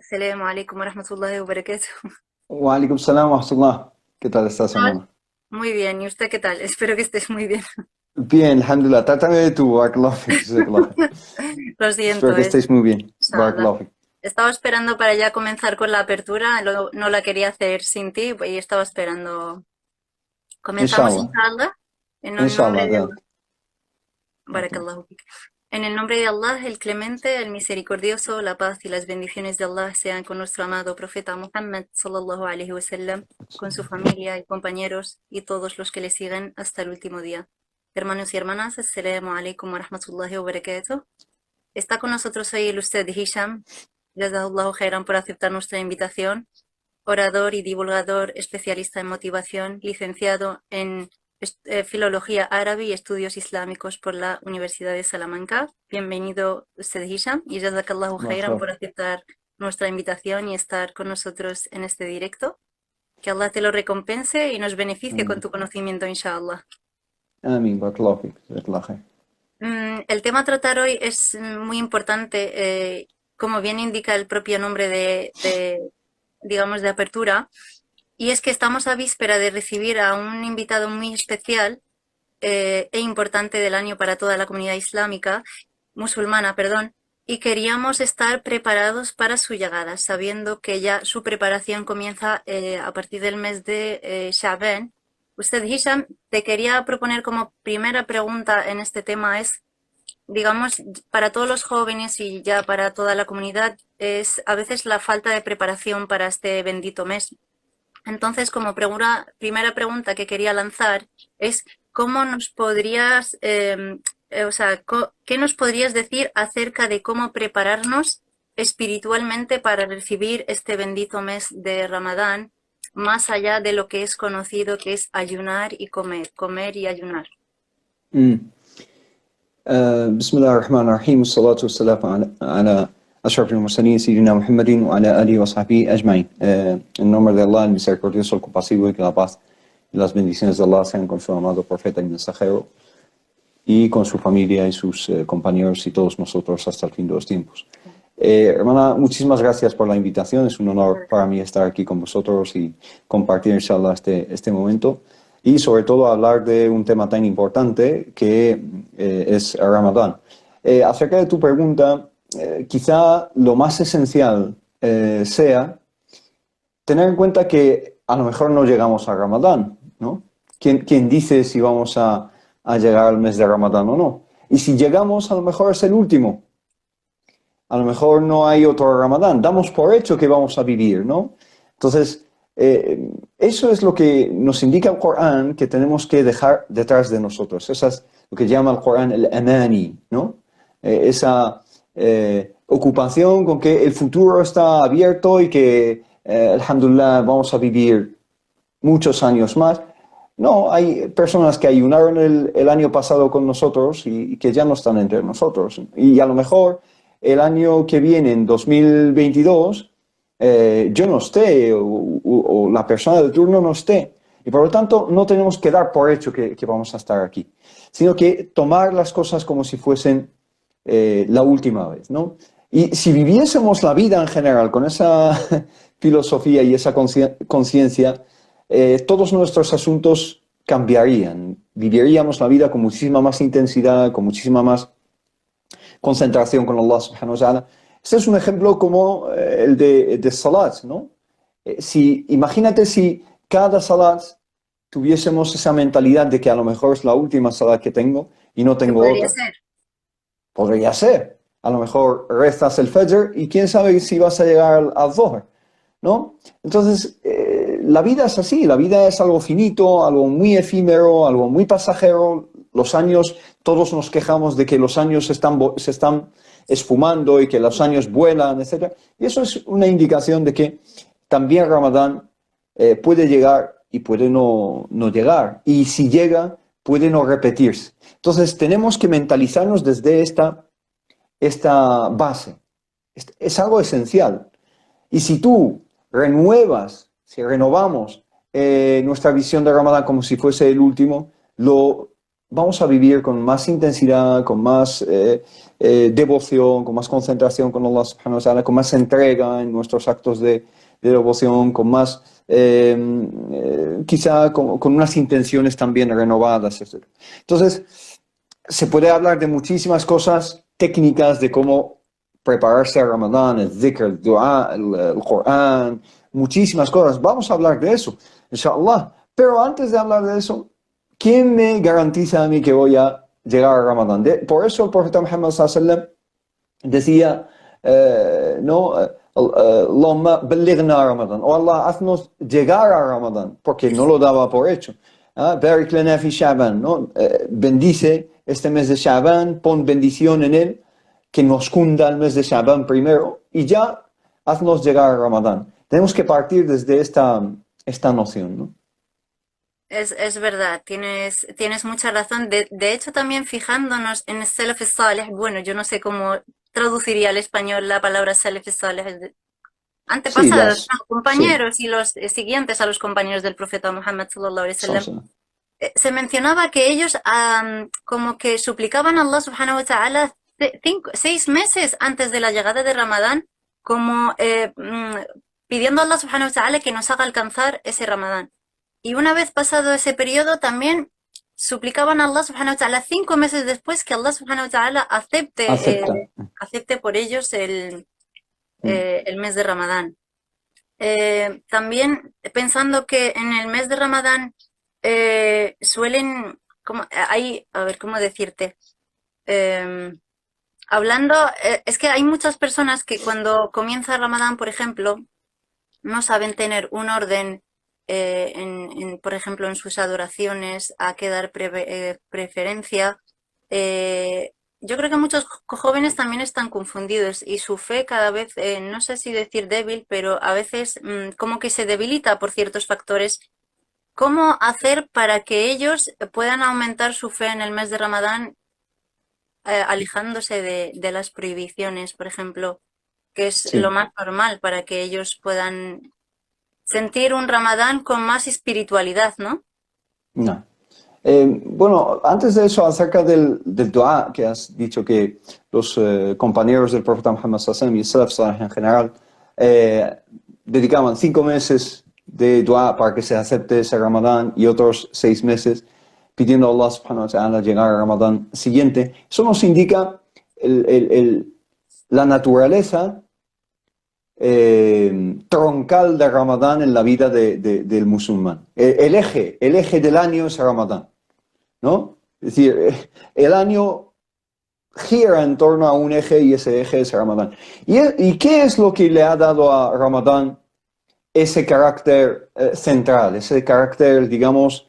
Assalamu alaikum wa rahmatullahi wa barakatuh. Wa alaikum salam wa rahmatullah. ¿Qué tal estás, Ah, hermano? Muy bien, ¿y usted qué tal? Espero que estés muy bien. Bien, alhamdulillah. Trátame de tú, barakallahu fik, jazakallah khair. Lo Espero siento, que estéis muy bien. inshallah. Barakallahu fik. Estaba esperando para ya comenzar con la apertura, no la quería hacer sin ti y estaba esperando. Comenzamos, Inshallah. inshallah, en el nombre Inshallah, de Allah. adelante. Barakallahu. Barakallahu fik. En el nombre de Allah, el clemente, el misericordioso, la paz y las bendiciones de Allah sean con nuestro amado profeta Muhammad sallallahu alaihi wasallam, con su familia y compañeros y todos los que le siguen hasta el último día. Hermanos y hermanas, assalamu alaikum wa rahmatullahi wa barakatuh. Está con nosotros hoy el Ustad Hisham, Jazahullahu khairan por aceptar nuestra invitación, orador y divulgador, especialista en motivación, licenciado en Filología Árabe y Estudios Islámicos por la Universidad de Salamanca. Bienvenido usted, Hisham, y Jazakallahu khairan Barakallahu por fik. aceptar nuestra invitación y estar con nosotros en este directo. Que Allah te lo recompense y nos beneficie con Amén. tu conocimiento, inshallah. Amén. Barakallahu fik, jazakallahu khair. El tema a tratar hoy es muy importante, como bien indica el propio nombre digamos, de apertura, y es que estamos a víspera de recibir a un invitado muy especial e importante del año para toda la comunidad islámica, musulmana, perdón, y queríamos estar preparados para su llegada, sabiendo que ya su preparación comienza a partir del mes de Sha'ban. Usted, Hisham, te quería proponer como primera pregunta en este tema es, digamos, para todos los jóvenes y ya para toda la comunidad, es a veces la falta de preparación para este bendito mes. Entonces, como primera pregunta que quería lanzar es, ¿cómo nos podrías, o sea, qué nos podrías decir acerca de cómo prepararnos espiritualmente para recibir este bendito mes de Ramadán, más allá de lo que es conocido, que es ayunar y comer y ayunar? Mm. بسم الله الرحمن الرحيم والصلاة والسلام على أشرف المرسلين سيدنا محمد وعلى آله وصحبه أجمعين. En nombre de Allah, el misericordioso, el compasivo, y que la paz y las bendiciones de Allah sean con su amado profeta y mensajero y con su familia y sus compañeros y todos nosotros hasta el fin de los tiempos. Hermana, muchísimas gracias por la invitación. Es un honor para mí estar aquí con vosotros y compartir, inshallah, este momento. Y sobre todo hablar de un tema tan importante que es Ramadán. Acerca de tu pregunta, quizá lo más esencial sea tener en cuenta que a lo mejor no llegamos a Ramadán, ¿no? ¿Quién dice si vamos a llegar al mes de Ramadán o no? Y si llegamos, a lo mejor es el último. A lo mejor no hay otro Ramadán. Damos por hecho que vamos a vivir, ¿no? Entonces, eso es lo que nos indica el Corán que tenemos que dejar detrás de nosotros. Eso es lo que llama el Corán el amani, ¿no? Esa ocupación con que el futuro está abierto y que, alhamdulillah, vamos a vivir muchos años más. No, hay personas que ayunaron el año pasado con nosotros y que ya no están entre nosotros. Y a lo mejor el año que viene, en 2022, yo no esté o la persona de turno no esté. Y por lo tanto no tenemos que dar por hecho que vamos a estar aquí, sino que tomar las cosas como si fuesen la última vez, ¿no? Y si viviésemos la vida en general con esa filosofía y esa conciencia, todos nuestros asuntos cambiarían. Viviríamos la vida con muchísima más intensidad, con muchísima más concentración con Allah subhanahu wa ta'ala. Este es un ejemplo como el de salat, ¿no? Imagínate si cada salat tuviésemos esa mentalidad de que a lo mejor es la última salat que tengo y no ¿Qué tengo podría otra. ser? Podría ser. A lo mejor rezas el Fajr y quién sabe si vas a llegar al Dhuhr, ¿no? Entonces, la vida es así, la vida es algo finito, algo muy efímero, algo muy pasajero. Los años, todos nos quejamos de que los años se están esfumando y que los años vuelan, etc. Y eso es una indicación de que también Ramadán puede llegar y puede no llegar. Y si llega, puede no repetirse. Entonces, tenemos que mentalizarnos desde esta base. Es algo esencial. Y si si renovamos nuestra visión de Ramadán como si fuese el último, lo vamos a vivir con más intensidad, con más devoción, con más concentración con Allah subhanahu wa ta'ala, con más entrega en nuestros actos de devoción, con más, quizá con unas intenciones también renovadas, etc. Entonces, se puede hablar de muchísimas cosas técnicas de cómo prepararse a Ramadán, el dhikr, el dua, el Corán, muchísimas cosas. Vamos a hablar de eso, inshallah. Pero antes de hablar de eso, ¿quién me garantiza a mí que voy a llegar a Ramadán? Por eso el profeta Muhammad sallallahu alaihi wasallam decía, no, Allahumma ballighna Ramadán, o Allah, haznos llegar a Ramadán, porque no lo daba por hecho. Barik lana fi Sha'ban, ¿no? Bendice este mes de Sha'ban, pon bendición en él, que nos cunda el mes de Sha'ban primero, y ya haznos llegar a Ramadán. Tenemos que partir desde esta noción, ¿no? Es verdad, tienes mucha razón. De hecho, también fijándonos en el Salaf Salih, bueno, yo no sé cómo traduciría al español la palabra Salaf Salih, Sí, antepasados, ¿no? sí, Compañeros y los siguientes a los compañeros del profeta Muhammad sallallahu alaihi wasallam. son- Se mencionaba que ellos como que suplicaban a Allah subhanahu wa ta'ala 6 meses antes de la llegada de Ramadán, como pidiendo a Allah subhanahu wa ta'ala que nos haga alcanzar ese Ramadán. Y una vez pasado ese periodo, también suplicaban a Allah subhanahu wa ta'ala 5 meses después que Allah subhanahu wa ta'ala acepta. acepte por ellos el mes de Ramadán. También pensando que en el mes de Ramadán suelen, a ver, ¿cómo decirte? Eh, hablando, es que hay muchas personas que cuando comienza Ramadán, por ejemplo, no saben tener un orden, por ejemplo, en sus adoraciones, a qué dar preferencia. Eh, yo creo que muchos jóvenes también están confundidos y su fe cada vez, no sé si decir débil, pero a veces como que se debilita por ciertos factores. ¿Cómo hacer para que ellos puedan aumentar su fe en el mes de Ramadán, alejándose de las prohibiciones, por ejemplo, que es lo Sí, más normal para que ellos puedan sentir un Ramadán con más espiritualidad, ¿no? no. Bueno, antes de eso, acerca del dua, que has dicho que los compañeros del profeta Muhammad sallallahu alaihi wasallam y Salaf Salih en general dedicaban 5 meses de dua para que se acepte ese Ramadán y otros 6 meses pidiendo a Allah subhanahu wa ta'ala llegar al Ramadán siguiente. Eso nos indica la naturaleza troncal de Ramadán en la vida del musulmán. El eje del año es Ramadán, ¿no? Es decir, el año gira en torno a un eje y ese eje es Ramadán. ¿Y qué es lo que le ha dado a Ramadán ese carácter central, ese carácter, digamos,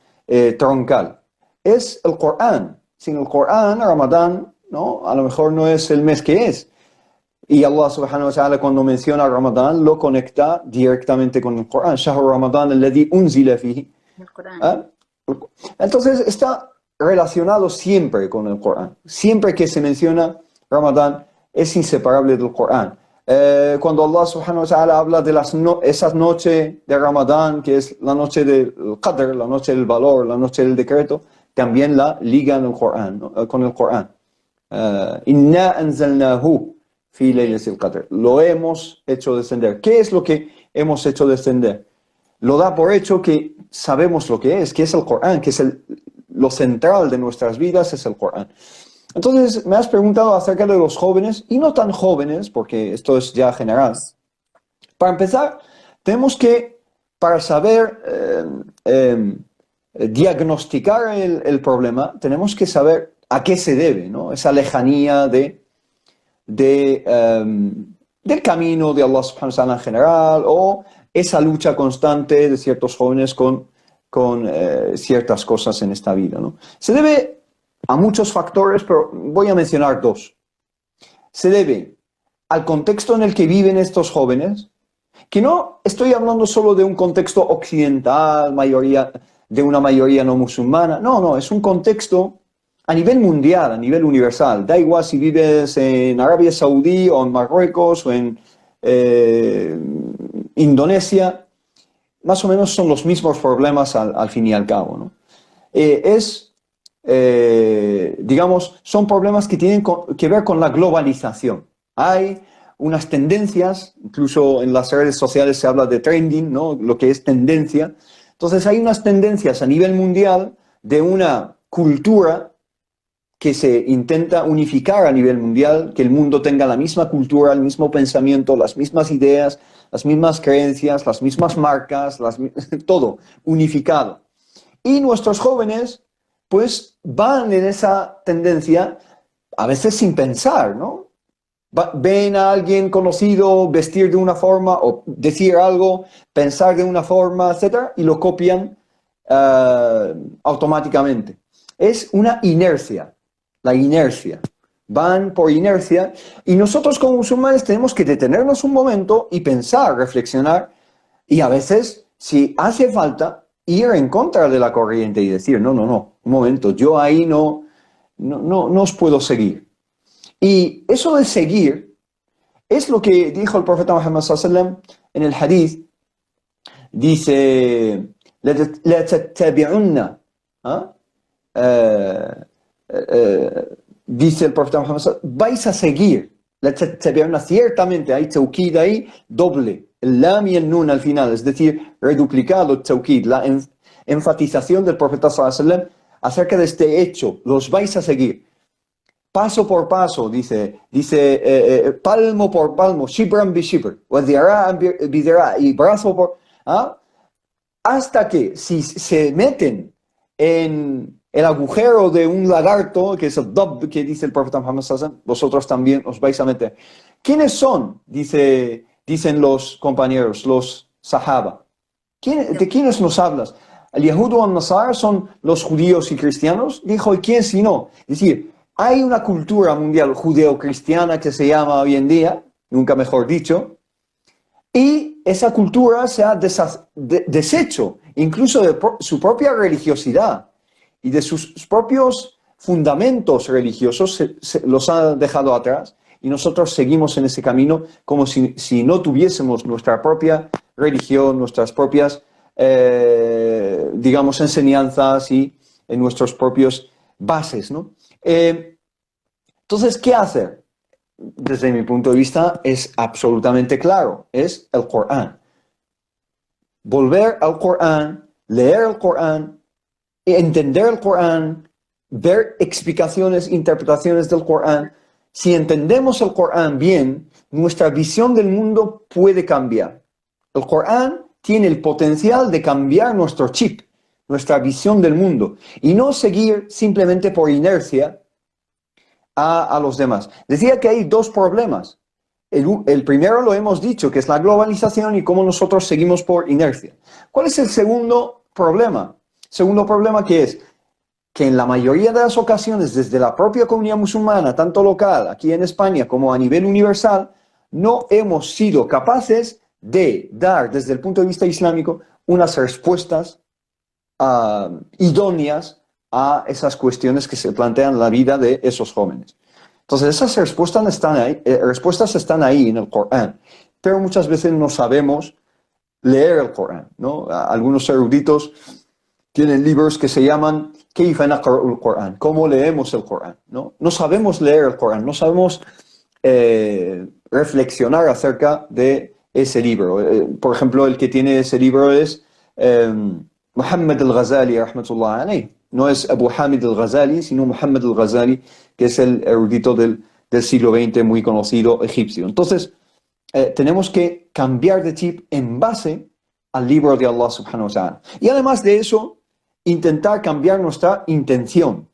troncal? Es el Corán. Sin el Corán, Ramadán, ¿no? A lo mejor no es el mes que es. Y Allah subhanahu wa ta'ala cuando menciona Ramadán lo conecta directamente con el Corán. Shahr Ramadán alladhi unzila fihi. El Corán. ¿Ah? Entonces está relacionado siempre con el Corán. Siempre que se menciona Ramadán es inseparable del Corán. Cuando Allah subhanahu wa ta'ala habla de esas noches de Ramadán, que es la noche del Qadr, la noche del valor, la noche del decreto, también la liga en el Corán, ¿no? Con el Corán. Inna anzalnahu fi laylatil qadr. Lo hemos hecho descender. ¿Qué es lo que hemos hecho descender? Lo da por hecho que sabemos lo que es el Corán, que es lo central de nuestras vidas, es el Corán. Entonces, me has preguntado acerca de los jóvenes, y no tan jóvenes, porque esto es ya general. Para empezar, tenemos que, para saber diagnosticar el problema, tenemos que saber a qué se debe, ¿no? Esa lejanía del camino de Allah subhanahu wa ta'ala en general, o esa lucha constante de ciertos jóvenes con ciertas cosas en esta vida, ¿no? Se debe a muchos factores, pero voy a mencionar 2. Se debe al contexto en el que viven estos jóvenes, que no estoy hablando solo de un contexto occidental, de una mayoría no musulmana, no, es un contexto a nivel mundial, a nivel universal. Da igual si vives en Arabia Saudí o en Marruecos o en Indonesia, más o menos son los mismos problemas al fin y al cabo, ¿no? Es digamos, son problemas que tienen que ver con la globalización. Hay unas tendencias, incluso en las redes sociales se habla de trending, ¿no? Lo que es tendencia. Entonces hay unas tendencias a nivel mundial de una cultura que se intenta unificar a nivel mundial, que el mundo tenga la misma cultura, el mismo pensamiento, las mismas ideas, las mismas creencias, las mismas marcas, todo unificado. Y nuestros jóvenes, pues, van en esa tendencia, a veces sin pensar, ¿no? Ven a alguien conocido vestir de una forma o decir algo, pensar de una forma, etcétera, y lo copian automáticamente. Es una inercia, la inercia. Van por inercia y nosotros como musulmanes tenemos que detenernos un momento y pensar, reflexionar y a veces, si hace falta, ir en contra de la corriente y decir, no, un momento, yo ahí no os puedo seguir. Y eso de seguir es lo que dijo el profeta Muhammad sallallahu alaihi wasallam en el hadith. Dice, la tattabi'unna, dice el profeta Muhammad sallallahu alaihi wasallam, vais a seguir, la tattabi'unna, ciertamente hay tawkid ahí, doble, el lam y el nun al final, es decir, reduplicado el tawkid, la enfatización del profeta sallallahu alaihi wasallam acerca de este hecho, los vais a seguir. Paso por paso, dice palmo por palmo, shibran bi shibr, wa dhira'an bi dhira', y brazo por... hasta que si se meten en el agujero de un lagarto, que es el dab que dice el profeta Muhammad sallallahu alaihi wasallam, vosotros también os vais a meter. ¿Quiénes son? Dicen los compañeros, los sahaba. ¿De quiénes nos hablas? ¿El Yahudu o el Nasar son los judíos y cristianos? Dijo, ¿y quién si no? Es decir, hay una cultura mundial judeo-cristiana que se llama hoy en día, nunca mejor dicho, y esa cultura se ha deshecho incluso de su propia religiosidad y de sus propios fundamentos religiosos, los ha dejado atrás y nosotros seguimos en ese camino como si no tuviésemos nuestra propia religión, nuestras propias, digamos, enseñanzas y en nuestros propios bases, ¿no? Entonces, ¿qué hacer? Desde mi punto de vista es absolutamente claro, es el Corán. Volver al Corán, leer el Corán, entender el Corán, ver explicaciones, interpretaciones del Corán. Si entendemos el Corán bien, nuestra visión del mundo puede cambiar. El Corán tiene el potencial de cambiar nuestro chip, nuestra visión del mundo, y no seguir simplemente por inercia a los demás. Decía que hay dos problemas. El primero lo hemos dicho, que es la globalización y cómo nosotros seguimos por inercia. ¿Cuál es el segundo problema? Segundo problema que es que en la mayoría de las ocasiones, desde la propia comunidad musulmana, tanto local, aquí en España, como a nivel universal, no hemos sido capaces de dar, desde el punto de vista islámico, unas respuestas idóneas a esas cuestiones que se plantean en la vida de esos jóvenes. Entonces, esas respuestas están ahí en el Corán, pero muchas veces no sabemos leer el Corán, ¿no? Algunos eruditos tienen libros que se llaman كيف نقرأ القرآن, ¿cómo leemos el Corán? ¿No? No sabemos leer el Corán, no sabemos reflexionar acerca de ese libro. Por ejemplo, el que tiene ese libro es Muhammad al-Ghazali, rahmatullah alayh. No es Abu Hamid al-Ghazali, sino Muhammad al-Ghazali, que es el erudito del siglo XX muy conocido egipcio. Entonces, tenemos que cambiar de chip en base al libro de Allah subhanahu wa ta'ala. Y además de eso, intentar cambiar nuestra intención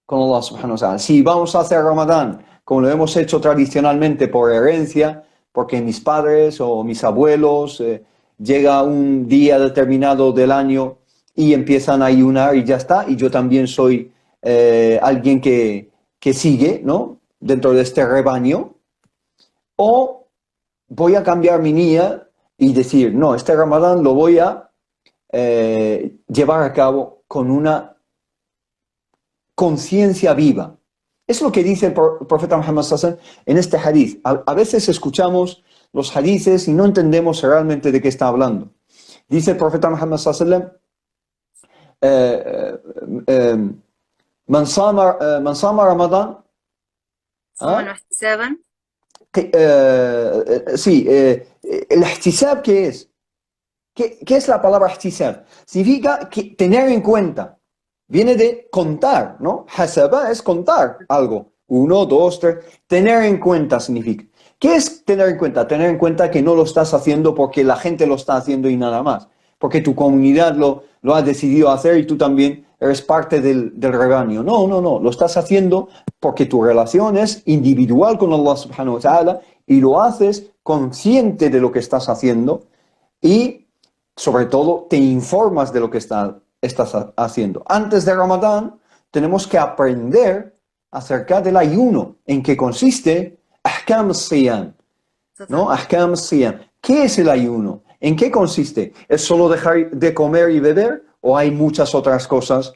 con Allah subhanahu wa ta'ala. Si vamos a hacer Ramadán, como lo hemos hecho tradicionalmente por herencia, porque mis padres o mis abuelos llega un día determinado del año y empiezan a ayunar y ya está, y yo también soy alguien que sigue, ¿no?, dentro de este rebaño, o voy a cambiar mi niyya y decir, no, este Ramadán lo voy a llevar a cabo con una conciencia viva. Es lo que dice el profeta Muhammad sallallahu alaihi wasallam en este hadith. A veces escuchamos los hadithes y no entendemos realmente de qué está hablando. Dice el profeta Muhammad sallallahu alaihi wasallam, آه، آه، من صام رمضان صوما ¿ah? واحتسابا. Sí, el ihtisab, ¿qué es? ¿Qué es la palabra ihtisab? Significa tener en cuenta. Viene de contar, ¿no? Hasaba es contar algo. Uno, dos, tres. Tener en cuenta significa. ¿Qué es tener en cuenta? Tener en cuenta que no lo estás haciendo porque la gente lo está haciendo y nada más. Porque tu comunidad lo ha decidido hacer y tú también eres parte del rebaño. No, no, no. Lo estás haciendo porque tu relación es individual con Allah subhanahu wa ta'ala y lo haces consciente de lo que estás haciendo y sobre todo te informas de lo que estás haciendo. Antes de Ramadán tenemos que aprender acerca del ayuno, en qué consiste, ahkam siyam, ¿no? Total. Ahkam siyam. ¿Qué es el ayuno? ¿En qué consiste? ¿Es solo dejar de comer y beber o hay muchas otras cosas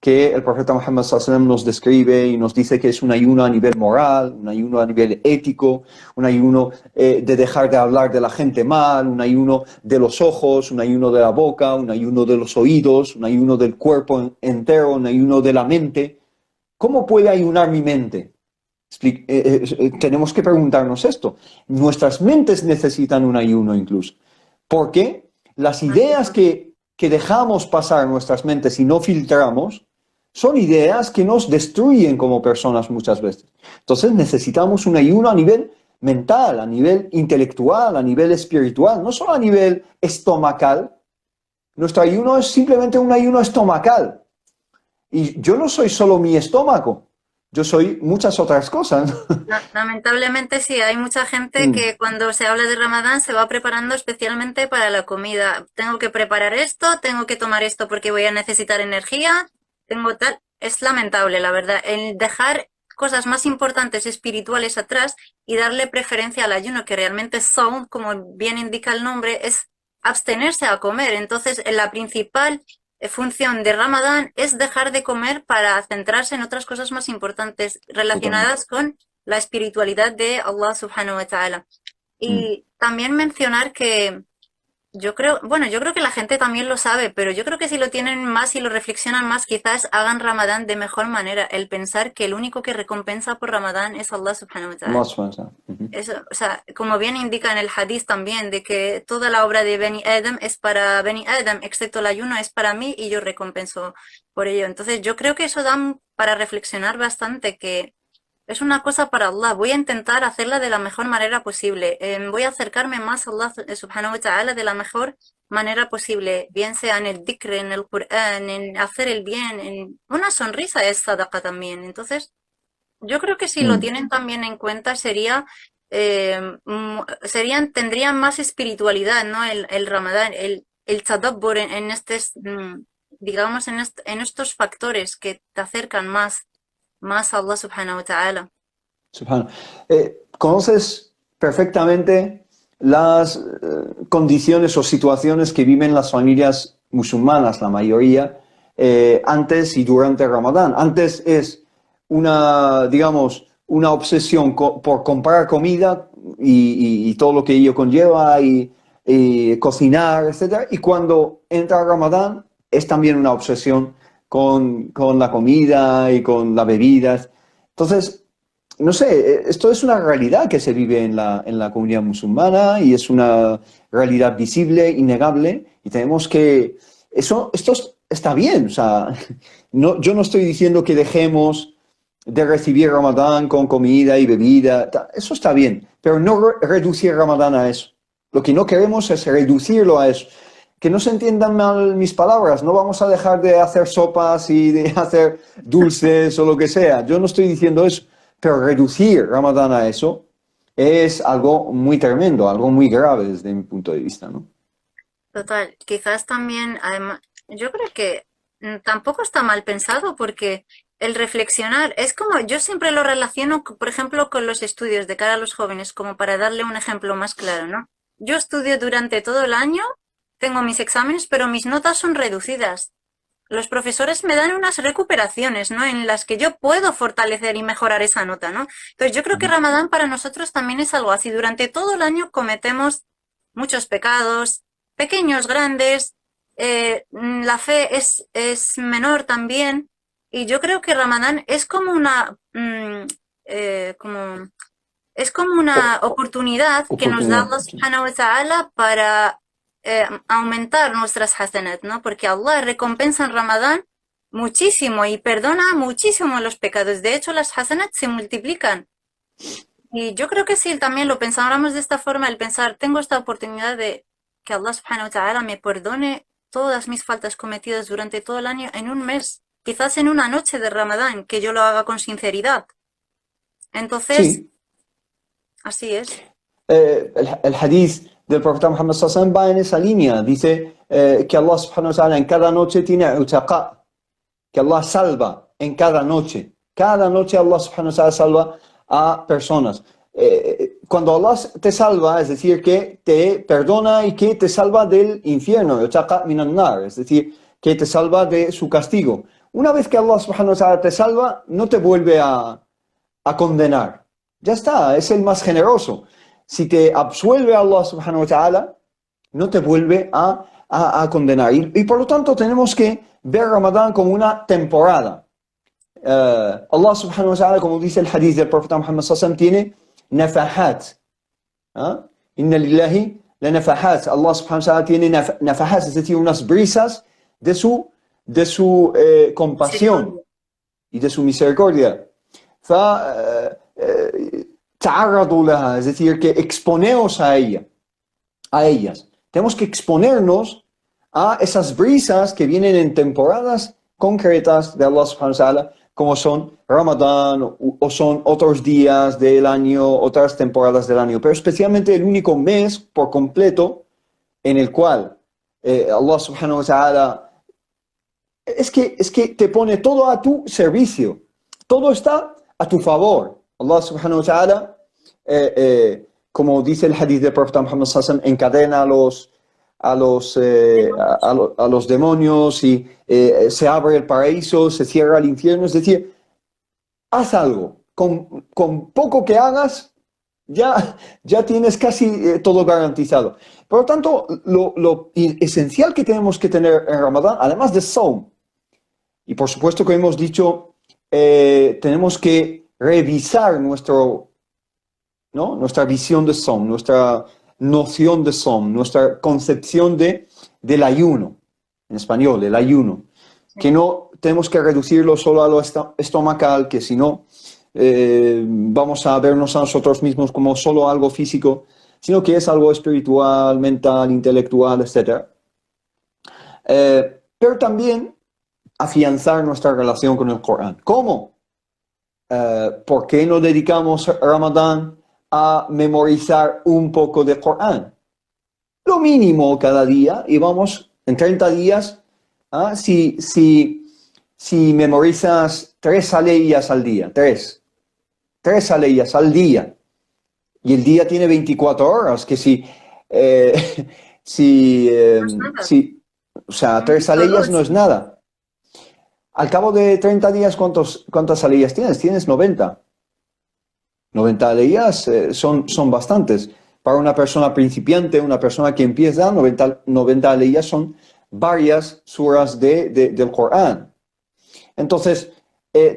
que el profeta Muhammad sallallahu alaihi wasallam nos describe y nos dice que es un ayuno a nivel moral, un ayuno a nivel ético, un ayuno de dejar de hablar de la gente mal, un ayuno de los ojos, un ayuno de la boca, un ayuno de los oídos, un ayuno del cuerpo entero, un ayuno de la mente? ¿Cómo puede ayunar mi mente? Tenemos que preguntarnos esto. Nuestras mentes necesitan un ayuno incluso, porque las ideas que dejamos pasar en nuestras mentes y no filtramos, son ideas que nos destruyen como personas muchas veces. Entonces necesitamos un ayuno a nivel mental, a nivel intelectual, a nivel espiritual, no solo a nivel estomacal. Nuestro ayuno es simplemente un ayuno estomacal. Y yo no soy solo mi estómago, yo soy muchas otras cosas. Lamentablemente sí, hay mucha gente Mm, que cuando se habla de Ramadán se va preparando especialmente para la comida. Tengo que preparar esto, tengo que tomar esto porque voy a necesitar energía, tengo tal. Es lamentable, la verdad, el dejar cosas más importantes espirituales atrás y darle preferencia al ayuno, que realmente Saum, como bien indica el nombre, es abstenerse a comer. Entonces, la principal función de Ramadán es dejar de comer para centrarse en otras cosas más importantes totalmente. relacionadas con la espiritualidad de Allah subhanahu wa ta'ala. Mm, Y también mencionar que yo creo que la gente también lo sabe, pero yo creo que si lo tienen más y lo reflexionan más, quizás hagan Ramadán de mejor manera. El pensar que el único que recompensa por Ramadán es Allah subhanahu wa Allah ta'ala. subhanahu wa ta'ala. Ujú. Eso, o sea, como bien indica en el hadith también, de que toda la obra de Beni Adam es para Beni Adam, excepto el ayuno es para mí y yo recompenso por ello. Entonces, yo creo que eso da para reflexionar bastante, que es una cosa para Allah. Voy a intentar hacerla de la mejor manera posible. Voy a acercarme más a Allah subhanahu wa ta'ala de la mejor manera posible, bien sea en el dhikr, en el Qur'an, en hacer el bien, en una sonrisa es sadaqa también. Entonces, yo creo que si lo Mm. tienen también en cuenta tendrían más espiritualidad, ¿no? El Ramadán, el tadabbur en digamos, en estos factores que te acercan más a Allah subhanahu wa ta'ala. Subhana. ¿Conoces perfectamente las condiciones o situaciones que viven las familias musulmanas, la mayoría, antes y durante Ramadán? Antes es una, digamos, una obsesión por comprar comida y todo lo que ello conlleva y cocinar, etcétera. Y cuando entra Ramadán es también una obsesión con la comida y con las bebidas. Entonces, no sé, esto es una realidad que se vive en la comunidad musulmana y es una realidad visible, innegable, y tenemos que... esto está bien, o sea, no, yo no estoy diciendo que dejemos de recibir Ramadán con comida y bebida, eso está bien, pero no reducir Ramadán a eso. Lo que no queremos es reducirlo a eso. Que no se entiendan mal mis palabras, no vamos a dejar de hacer sopas y de hacer dulces o lo que sea, yo no estoy diciendo eso. Pero reducir Ramadán a eso es algo muy tremendo, algo muy grave desde mi punto de vista, ¿no? Total, quizás también, además, yo creo que tampoco está mal pensado porque el reflexionar es como, yo siempre lo relaciono, por ejemplo, con los estudios de cara a los jóvenes, como para darle un ejemplo más claro, ¿no? Yo estudio durante todo el año, tengo mis exámenes, pero mis notas son reducidas. Los profesores me dan unas recuperaciones, ¿no? En las que yo puedo fortalecer y mejorar esa nota, ¿no? Entonces yo creo que Ujú. Ramadán para nosotros también es algo así. Durante todo el año cometemos muchos pecados, pequeños, grandes, la fe es menor también. Y yo creo que Ramadán es como es como una oportunidad que nos da Oportunidad. Allah subhanahu wa ta'ala para aumentar nuestras hasanat, ¿no? Porque Allah recompensa en Ramadán muchísimo y perdona muchísimo los pecados. De hecho, las hasanat se multiplican. Y yo creo que si también lo pensáramos de esta forma, el pensar, tengo esta oportunidad de que Allah subhanahu wa ta'ala me perdone todas mis faltas cometidas durante todo el año en un mes, quizás en una noche de Ramadán, que yo lo haga con sinceridad. Entonces, Sí, así es. el hadith del profeta Muhammad sallallahu alaihi wasallam va en esa línea. Dice que Allah subhanahu wa ta'ala en cada noche tiene utaqa, que Allah salva en cada noche. Cada noche Allah subhanahu wa ta'ala salva a personas. Cuando Allah te salva, es decir, que te perdona y que te salva del infierno, utaqa minan nar, es decir, que te salva de su castigo. Una vez que Allah subhanahu wa ta'ala te salva, no te vuelve a condenar. Ya está, es el más generoso. Si te absuelve Allah subhanahu wa ta'ala, no te vuelve a condenar. Y por lo tanto tenemos que ver Ramadán como una temporada. Allah subhanahu wa ta'ala, como dice el hadith del profeta Muhammad sallallahu alaihi wasallam, tiene nafahat. Inna lillahi la nafahat. Allah subhanahu wa ta'ala tiene nafahat, es decir, unas brisas de su compasión y de su misericordia. تعرضوا لها, es decir, que exponeos a ellas. Tenemos que exponernos a esas brisas que vienen en temporadas concretas de Allah subhanahu wa ta'ala, como son Ramadán o son otros días del año, otras temporadas del año, pero especialmente el único mes por completo en el cual Allah subhanahu wa ta'ala es que te pone todo a tu servicio, todo está a tu favor. Allah subhanahu wa ta'ala, como dice el hadith del profeta Muhammad sallallahu alaihi wasallam, encadena a los demonios y se abre el paraíso, se cierra el infierno. Es decir, haz algo. Con poco que hagas, ya tienes casi todo garantizado. Por lo tanto, lo esencial que tenemos que tener en Ramadán, además de Saum, y por supuesto que hemos dicho, tenemos que revisar nuestra visión de Saum, nuestra noción de Saum, nuestra concepción del ayuno, en español, el ayuno, que no tenemos que reducirlo solo a lo estomacal, que si no vamos a vernos a nosotros mismos como solo algo físico, sino que es algo espiritual, mental, intelectual, etc. Pero también afianzar nuestra relación con el Corán. ¿Cómo? ¿Por qué no dedicamos Ramadán a memorizar un poco de Corán? Lo mínimo cada día, y vamos en 30 días, si memorizas 3 aleyas al día, 3 aleyas al día, y el día tiene 24 horas, que o sea, 3 aleyas no es nada. Al cabo de 30 días, ¿cuántas aleyas tienes? Tienes 90. 90 aleyas son bastantes. Para una persona principiante, una persona que empieza, 90 aleyas son varias suras del Corán. Entonces,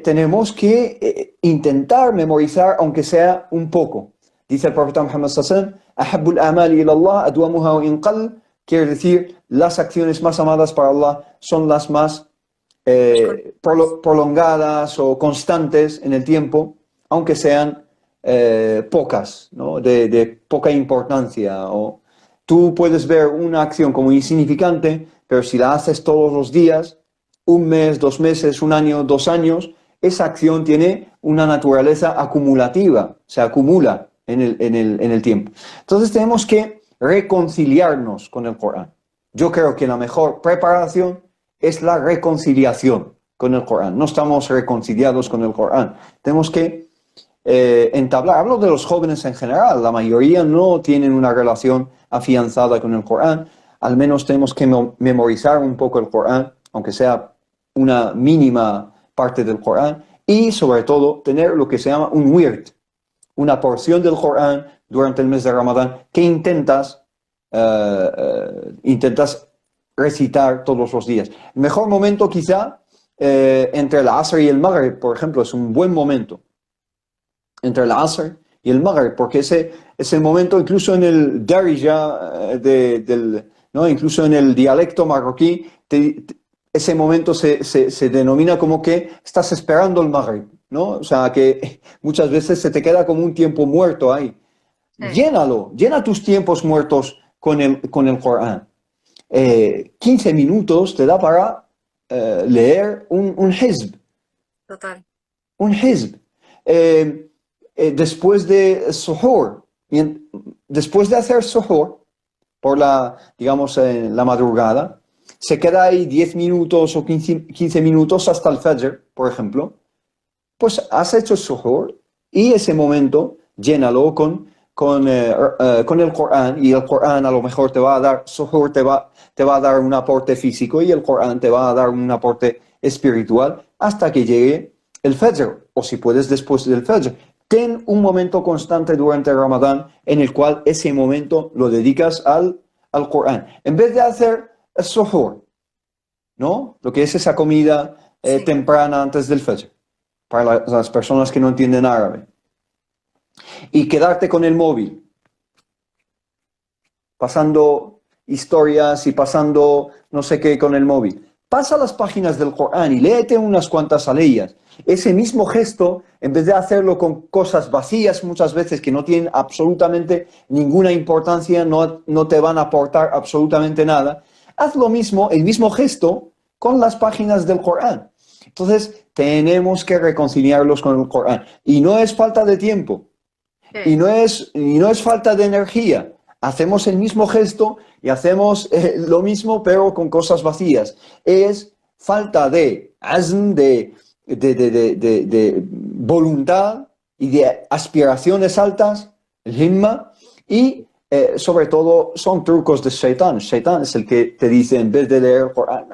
tenemos que intentar memorizar, aunque sea un poco. Dice el profeta Muhammad sallallahu alaihi wasallam, "Ahabbul a'mali ila Allah adwamuha wa in qall", quiere decir, las acciones más amadas para Allah son las más prolongadas o constantes en el tiempo, aunque sean pocas, ¿no? de poca importancia. O tú puedes ver una acción como insignificante, pero si la haces todos los días, un mes, 2 meses, un año, 2 años, esa acción tiene una naturaleza acumulativa, se acumula en el tiempo. Entonces tenemos que reconciliarnos con el Corán. Yo creo que la mejor preparación es la reconciliación con el Corán. No estamos reconciliados con el Corán. Tenemos que entablar, hablo de los jóvenes en general, la mayoría no tienen una relación afianzada con el Corán. Al menos tenemos que memorizar un poco el Corán, aunque sea una mínima parte del Corán, y sobre todo tener lo que se llama un wird, una porción del Corán durante el mes de Ramadán que intentas recitar todos los días. El mejor momento quizá entre el Asr y el Maghrib, por ejemplo, es un buen momento. Entre el Asr y el Maghrib, porque ese es el momento, incluso en el Darija, ¿no? Incluso en el dialecto marroquí, ese momento se denomina como que estás esperando el Maghrib, ¿no? O sea, que muchas veces se te queda como un tiempo muerto ahí. Sí, Llena tus tiempos muertos con el Corán. 15 minutos te da para leer un hizb, total. un hizb. Después de suhoor, después de hacer suhoor, por digamos, la madrugada, se queda ahí 10 minutos o 15 minutos hasta el Fajr, por ejemplo, pues has hecho suhoor y ese momento llénalo con el Corán, y el Corán a lo mejor te va a dar, suhoor te va a dar un aporte físico y el Corán te va a dar un aporte espiritual hasta que llegue el Fajr, o si puedes después del Fajr. Ten un momento constante durante Ramadán en el cual ese momento lo dedicas al Corán. En vez de hacer el suhoor, ¿no? Lo que es esa comida Sí. temprana antes del Fajr, para las personas que no entienden árabe. Y quedarte con el móvil, pasando historias y pasando no sé qué con el móvil. Pasa las páginas del Corán y léete unas cuantas aleyas. Ese mismo gesto, en vez de hacerlo con cosas vacías muchas veces que no tienen absolutamente ninguna importancia, no te van a aportar absolutamente nada, haz lo mismo, el mismo gesto, con las páginas del Corán. Entonces, tenemos que reconciliarlos con el Corán. Y no es falta de tiempo, Sí. y no es falta de energía. Hacemos el mismo gesto y hacemos lo mismo, pero con cosas vacías. Es falta de azm, de voluntad y de aspiraciones altas, el himma, y sobre todo son trucos de Shaitán. Shaitán es el que te dice, en vez de leer el Corán,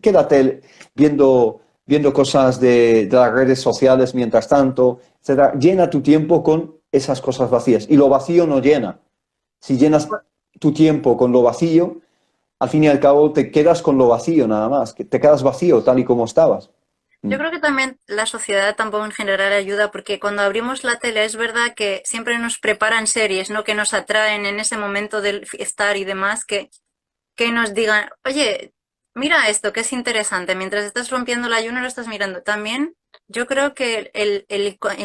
quédate viendo cosas de las redes sociales mientras tanto, etc. Llena tu tiempo con esas cosas vacías. Y lo vacío no llena. Si llenas tu tiempo con lo vacío, al fin y al cabo te quedas con lo vacío nada más. Que te quedas vacío tal y como estabas. Yo creo que también la sociedad tampoco en general ayuda, porque cuando abrimos la tele es verdad que siempre nos preparan series, ¿no? Que nos atraen en ese momento del estar y demás, que nos digan, oye, mira esto, que es interesante, mientras estás rompiendo el ayuno lo estás mirando. También yo creo que el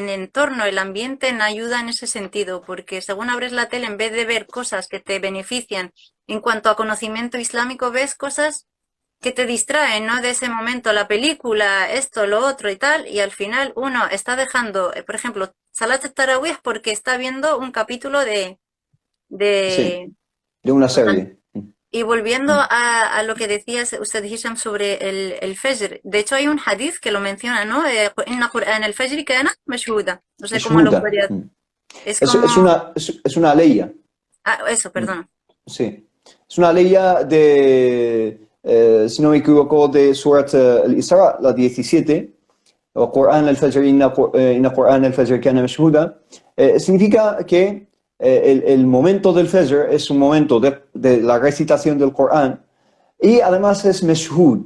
entorno, el ambiente no ayuda en ese sentido, porque según abres la tele, en vez de ver cosas que te benefician en cuanto a conocimiento islámico, ves cosas que te distraen, ¿no? De ese momento, la película, esto, lo otro y tal, y al final uno está dejando, por ejemplo, Salat al-Tarawih porque está viendo un capítulo Sí, de, de una serie. y volviendo a lo que decías usted, Hisham, sobre el Fajr. De hecho, hay un hadith que lo menciona, ¿no? Inna Qur'an al-Fajr kana mashhuda. No sé cómo lo Mashhuda. podría... Es Es, como... es una ley. Ah, eso, perdón. Sí. Es una ley si no me equivoco, de Surat al-Isra, la 17, o Qur'an al-Fajr, inna Qur'an al-Fajr kana mashhuda. Significa que el momento del Fajr es un momento de la recitación del Corán, y además es mashhud,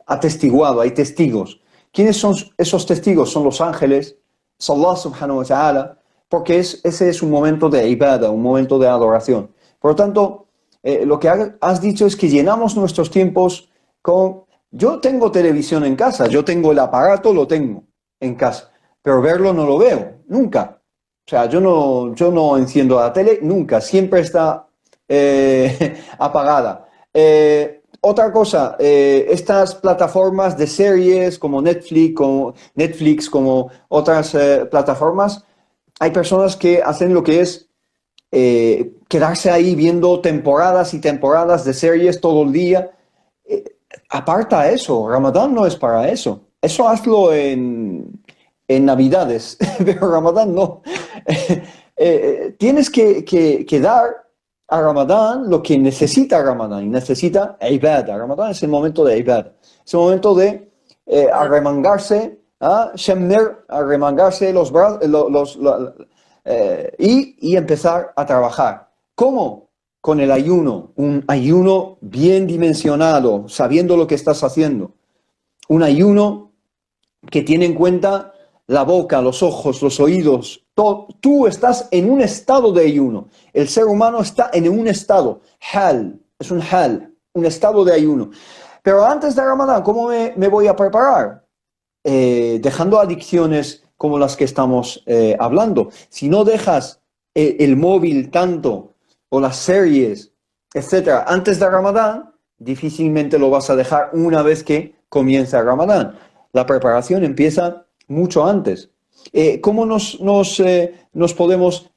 atestiguado, hay testigos. ¿Quiénes son esos testigos? Son los ángeles, es Allah subhanahu wa ta'ala, porque ese es un momento de ibadah, un momento de adoración. Por lo tanto, lo que has dicho es que llenamos nuestros tiempos con... Yo tengo televisión en casa, yo tengo el aparato, lo tengo en casa, pero verlo no lo veo, nunca. O sea, yo no enciendo la tele nunca, siempre está apagada. Otra cosa, estas plataformas de series como Netflix, como otras plataformas, hay personas que hacen lo que es quedarse ahí viendo temporadas y temporadas de series todo el día. Aparta eso, Ramadán no es para eso. Eso hazlo en Navidades, pero Ramadán no. Tienes que dar a Ramadán lo que necesita Ramadán, y necesita ibadah. Ramadán es el momento de ibadah, es el momento de arremangarse, arremangarse los brazos y empezar a trabajar. ¿Cómo? con el ayuno, un ayuno bien dimensionado, sabiendo lo que estás haciendo. Un ayuno que tiene en cuenta la boca, los ojos, los oídos. Todo. Tú estás en un estado de ayuno. El ser humano está en un estado, hal, es un hal, un estado de ayuno. Pero antes de Ramadán, ¿cómo me voy a preparar? Dejando adicciones como las que estamos hablando. Si no dejas el móvil tanto, o las series, etcétera, antes de Ramadán, difícilmente lo vas a dejar una vez que comienza Ramadán. La preparación empieza mucho antes. ¿Cómo nos podemos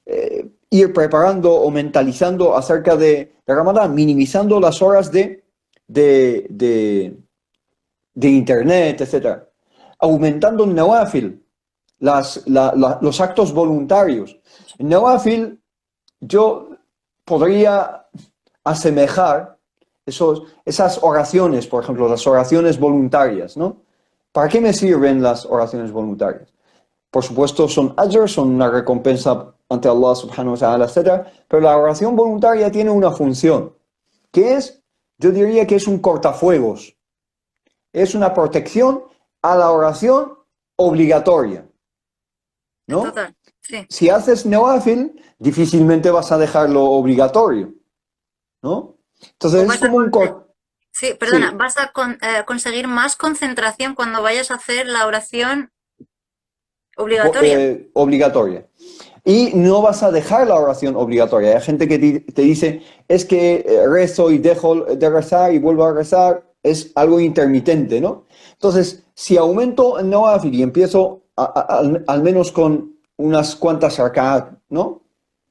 ir preparando o mentalizando acerca de Ramadán? Minimizando las horas de internet, etcétera. Aumentando el nawafil, los actos voluntarios. En nawafil, yo podría asemejar esas oraciones, por ejemplo, las oraciones voluntarias, ¿no? ¿Para qué me sirven las oraciones voluntarias? Por supuesto, son ajr, son una recompensa ante Allah subhanahu wa ta'ala, etc. Pero la oración voluntaria tiene una función, que es, yo diría que es un cortafuegos. Es una protección a la oración obligatoria, ¿no? Total, sí. Si haces nawafil, difícilmente vas a dejar lo obligatorio, ¿no? Entonces es como un Sí, perdona, sí. vas a conseguir más concentración cuando vayas a hacer la oración obligatoria. Obligatoria. Y no vas a dejar la oración obligatoria. Hay gente que te dice, es que rezo y dejo de rezar y vuelvo a rezar, es algo intermitente, ¿no? Entonces, si aumento el nawafil y empiezo al menos con unas cuantas rakat, ¿no?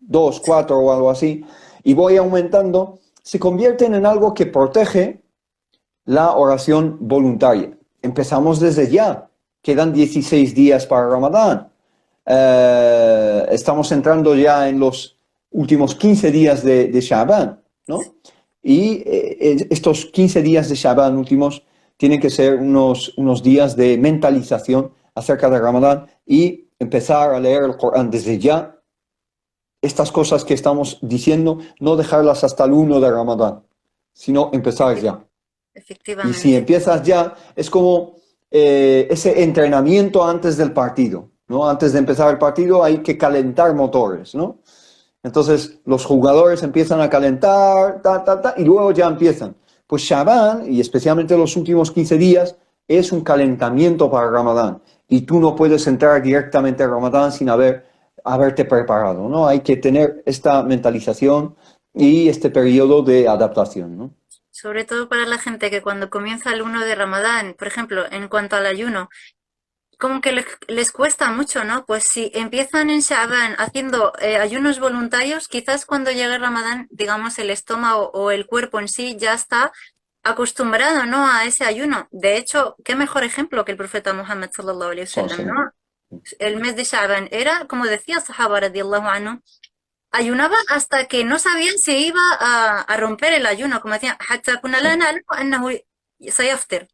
2, 4 o algo así, y voy aumentando, se convierten en algo que protege la oración voluntaria. Empezamos desde ya. Quedan 16 días para Ramadán. Estamos entrando ya en los últimos 15 días de Sha'ban, ¿no? Y estos 15 días de Sha'ban últimos tienen que ser unos días de mentalización acerca de Ramadán y empezar a leer el Corán desde ya. Estas cosas que estamos diciendo, no dejarlas hasta el 1 de Ramadán, sino empezar ya. Y Efectivamente. si empiezas ya, es como ese entrenamiento antes del partido, ¿no? Antes de empezar el partido hay que calentar motores, ¿no? Entonces los jugadores empiezan a calentar, y luego ya empiezan. Pues Sha'ban, y especialmente los últimos 15 días, es un calentamiento para Ramadán. Y tú no puedes entrar directamente a Ramadán sin haberte preparado, ¿no? Hay que tener esta mentalización y este periodo de adaptación, ¿no? Sobre todo para la gente que cuando comienza el 1 de Ramadán, por ejemplo, en cuanto al ayuno, como que les cuesta mucho, ¿no? Pues si empiezan en Sha'ban haciendo ayunos voluntarios, quizás cuando llegue Ramadán, digamos, el estómago o el cuerpo en sí ya está acostumbrado, ¿no? A ese ayuno. De hecho, qué mejor ejemplo que el profeta Muhammad sallallahu alaihi wasallam, ¿no? El mes de Sha'ban era, como decía Sahaba radiyallahu anhu, ayunaba hasta que no sabían si iba a romper el ayuno, como decían, حتى كنا لا نعلم أنه سيفطر.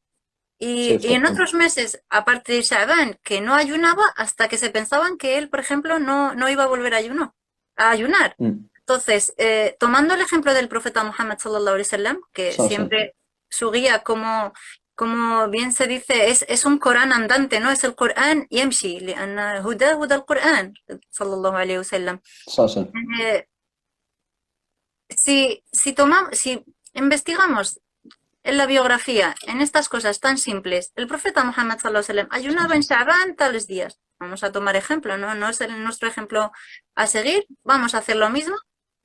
Y en otros meses, aparte de Sha'ban, que no ayunaba hasta que se pensaban que él, por ejemplo, no iba a volver a ayunar. Entonces, tomando el ejemplo del profeta Muhammad sallallahu alaihi wasallam, que siempre su guía, como bien se dice, es un Corán andante, ¿no? Es el Corán yamshi, لأن هدى القرآن sallallahu alaihi wasallam. Si investigamos en la biografía, en estas cosas tan simples, el profeta Muhammad sallallahu alaihi wasallam ayunaba en Sha'ban tales días. Vamos a tomar ejemplo, ¿no? No es nuestro ejemplo a seguir, vamos a hacer lo mismo.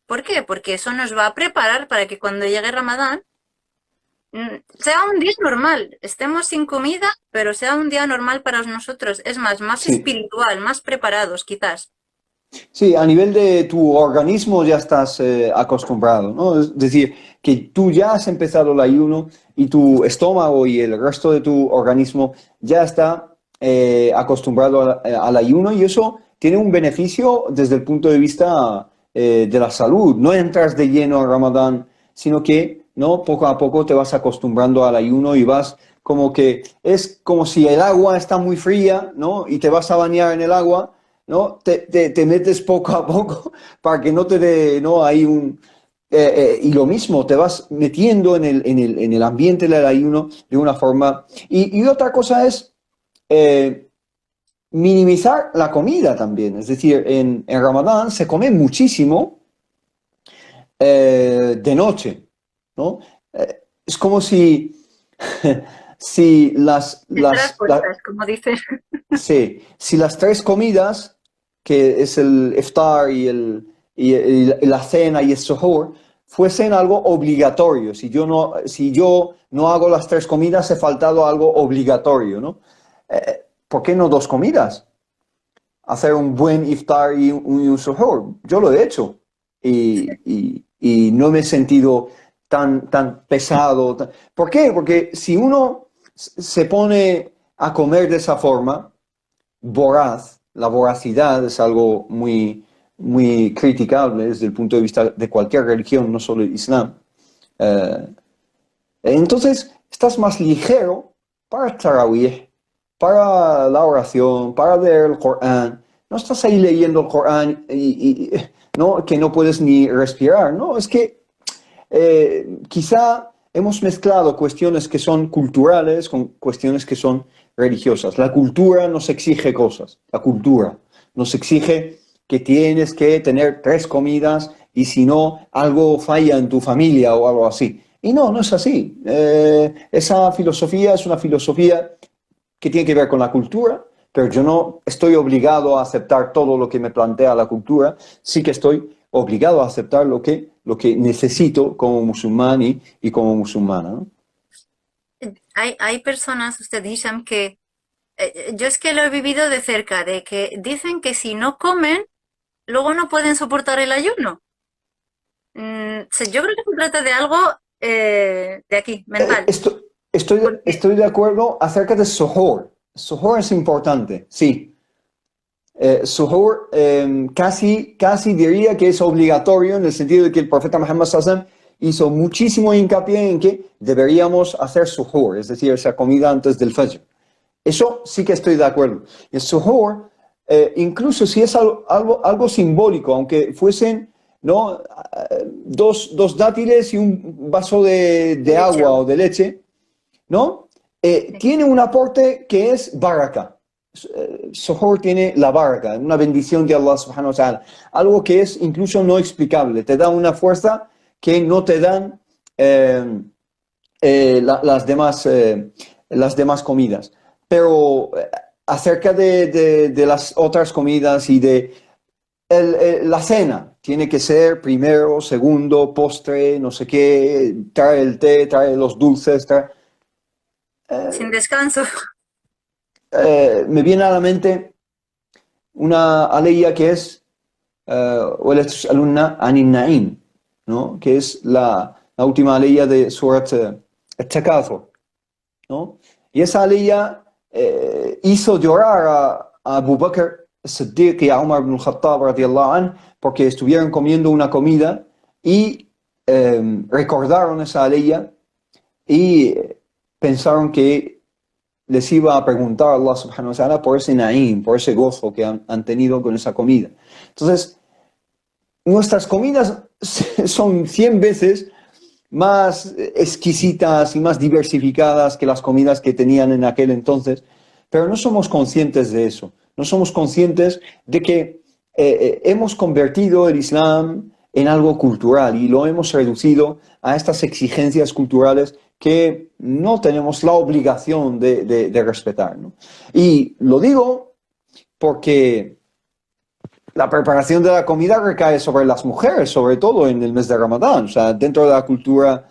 ¿Por qué? Porque eso nos va a preparar para que cuando llegue Ramadán sea un día normal, estemos sin comida, pero sea un día normal para nosotros. Es más espiritual, más preparados quizás. Sí, a nivel de tu organismo ya estás acostumbrado, ¿no? Es decir, que tú ya has empezado el ayuno y tu estómago y el resto de tu organismo ya está acostumbrado al ayuno, y eso tiene un beneficio desde el punto de vista de la salud. No entras de lleno a Ramadán, sino que, ¿no?, poco a poco te vas acostumbrando al ayuno y vas como que es como si el agua está muy fría, ¿no? Y te vas a bañar en el agua, ¿no? Te metes poco a poco para que no te dé, ¿no?, ahí y lo mismo, te vas metiendo en el ambiente del ayuno de una forma. Y otra cosa es minimizar la comida también. Es decir, en Ramadán se come muchísimo de noche, ¿no? Es como si, si Detrás puertas, como dicen. sí, si las tres comidas, que es el iftar y la cena y el suhoor, fuesen algo obligatorio. Si yo no hago las tres comidas, he faltado algo obligatorio, ¿no? ¿Por qué no dos comidas? Hacer un buen iftar y un suhoor. Yo lo he hecho y no me he sentido tan pesado. ¿Por qué? Porque si uno se pone a comer de esa forma, voraz, la voracidad es algo muy criticable desde el punto de vista de cualquier religión, no solo el Islam. Eh, entonces, estás más ligero para el Tarawih, para la oración, para leer el Corán. No estás ahí leyendo el Corán ¿no? Que no puedes ni respirar. No, es que quizá hemos mezclado cuestiones que son culturales con cuestiones que son religiosas. La cultura nos exige cosas. La cultura nos exige que tienes que tener tres comidas y si no, algo falla en tu familia o algo así. Y no, no es así. Esa filosofía es una filosofía que tiene que ver con la cultura, pero yo no estoy obligado a aceptar todo lo que me plantea la cultura, sí que estoy obligado a aceptar lo que necesito como musulmán y como musulmana, ¿no? Hay personas, usted Hisham, que yo es que lo he vivido de cerca, de que dicen que si no comen, luego no pueden soportar el ayuno. Yo creo que se trata de algo de aquí, mental. Esto, Porque, estoy de acuerdo acerca de suhoor. Suhoor es importante, sí. Suhoor casi diría que es obligatorio en el sentido de que el profeta Muhammad Sallam hizo muchísimo hincapié en que deberíamos hacer suhoor, es decir, esa comida antes del fajr. Eso sí que estoy de acuerdo. El suhoor, incluso si es algo simbólico, aunque fuesen, ¿no? Dos dátiles y un vaso de leche, agua o de leche, ¿no? sí. Tiene un aporte que es baraka. Suhoor tiene la baraka, una bendición de Allah subhanahu wa ta'ala. Algo que es incluso no explicable. Te da una fuerza que no te dan las demás comidas. Pero acerca de las otras comidas y de la cena, tiene que ser primero, segundo, postre, no sé qué, trae el té, trae los dulces, Sin descanso. me viene a la mente una aleya que es وَلَا تُسْأَلُنَّ عَنِ النَّعِيمِ, ¿no? Que es la última aleya de Surat Al-Takathur, ¿no? Y esa aleya hizo llorar a Abu Bakr Siddiq y a Umar ibn al-Khattab radiyallahu anh, porque estuvieron comiendo una comida y recordaron esa aleya y pensaron que les iba a preguntar a Allah subhanahu wa ta'ala por ese na'im, por ese gozo que han tenido con esa comida. Entonces, nuestras comidas son 100 veces más exquisitas y más diversificadas que las comidas que tenían en aquel entonces, pero no somos conscientes de eso. No somos conscientes de que hemos convertido el Islam en algo cultural y lo hemos reducido a estas exigencias culturales que no tenemos la obligación de respetar, ¿no? Y lo digo porque la preparación de la comida recae sobre las mujeres, sobre todo en el mes de Ramadán. O sea, dentro de la cultura,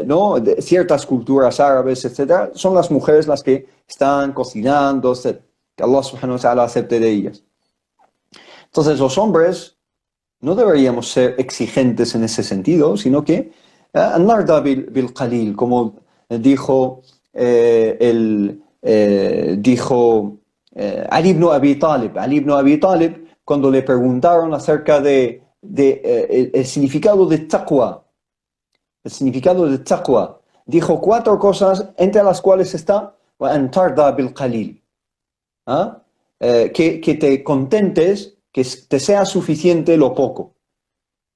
¿no? De ciertas culturas árabes, etcétera, son las mujeres las que están cocinando, etcétera. Que Allah subhanahu wa ta'ala acepte de ellas. Entonces, los hombres no deberíamos ser exigentes en ese sentido, sino que narda bil qalil, como dijo Ali ibn Abi Talib. Ali ibn Abi Talib, cuando le preguntaron acerca el significado de taqwa, dijo 4 cosas, entre las cuales está وَأَن تَرْضَى بِالْقَلِيلِ, que te contentes, que te sea suficiente lo poco.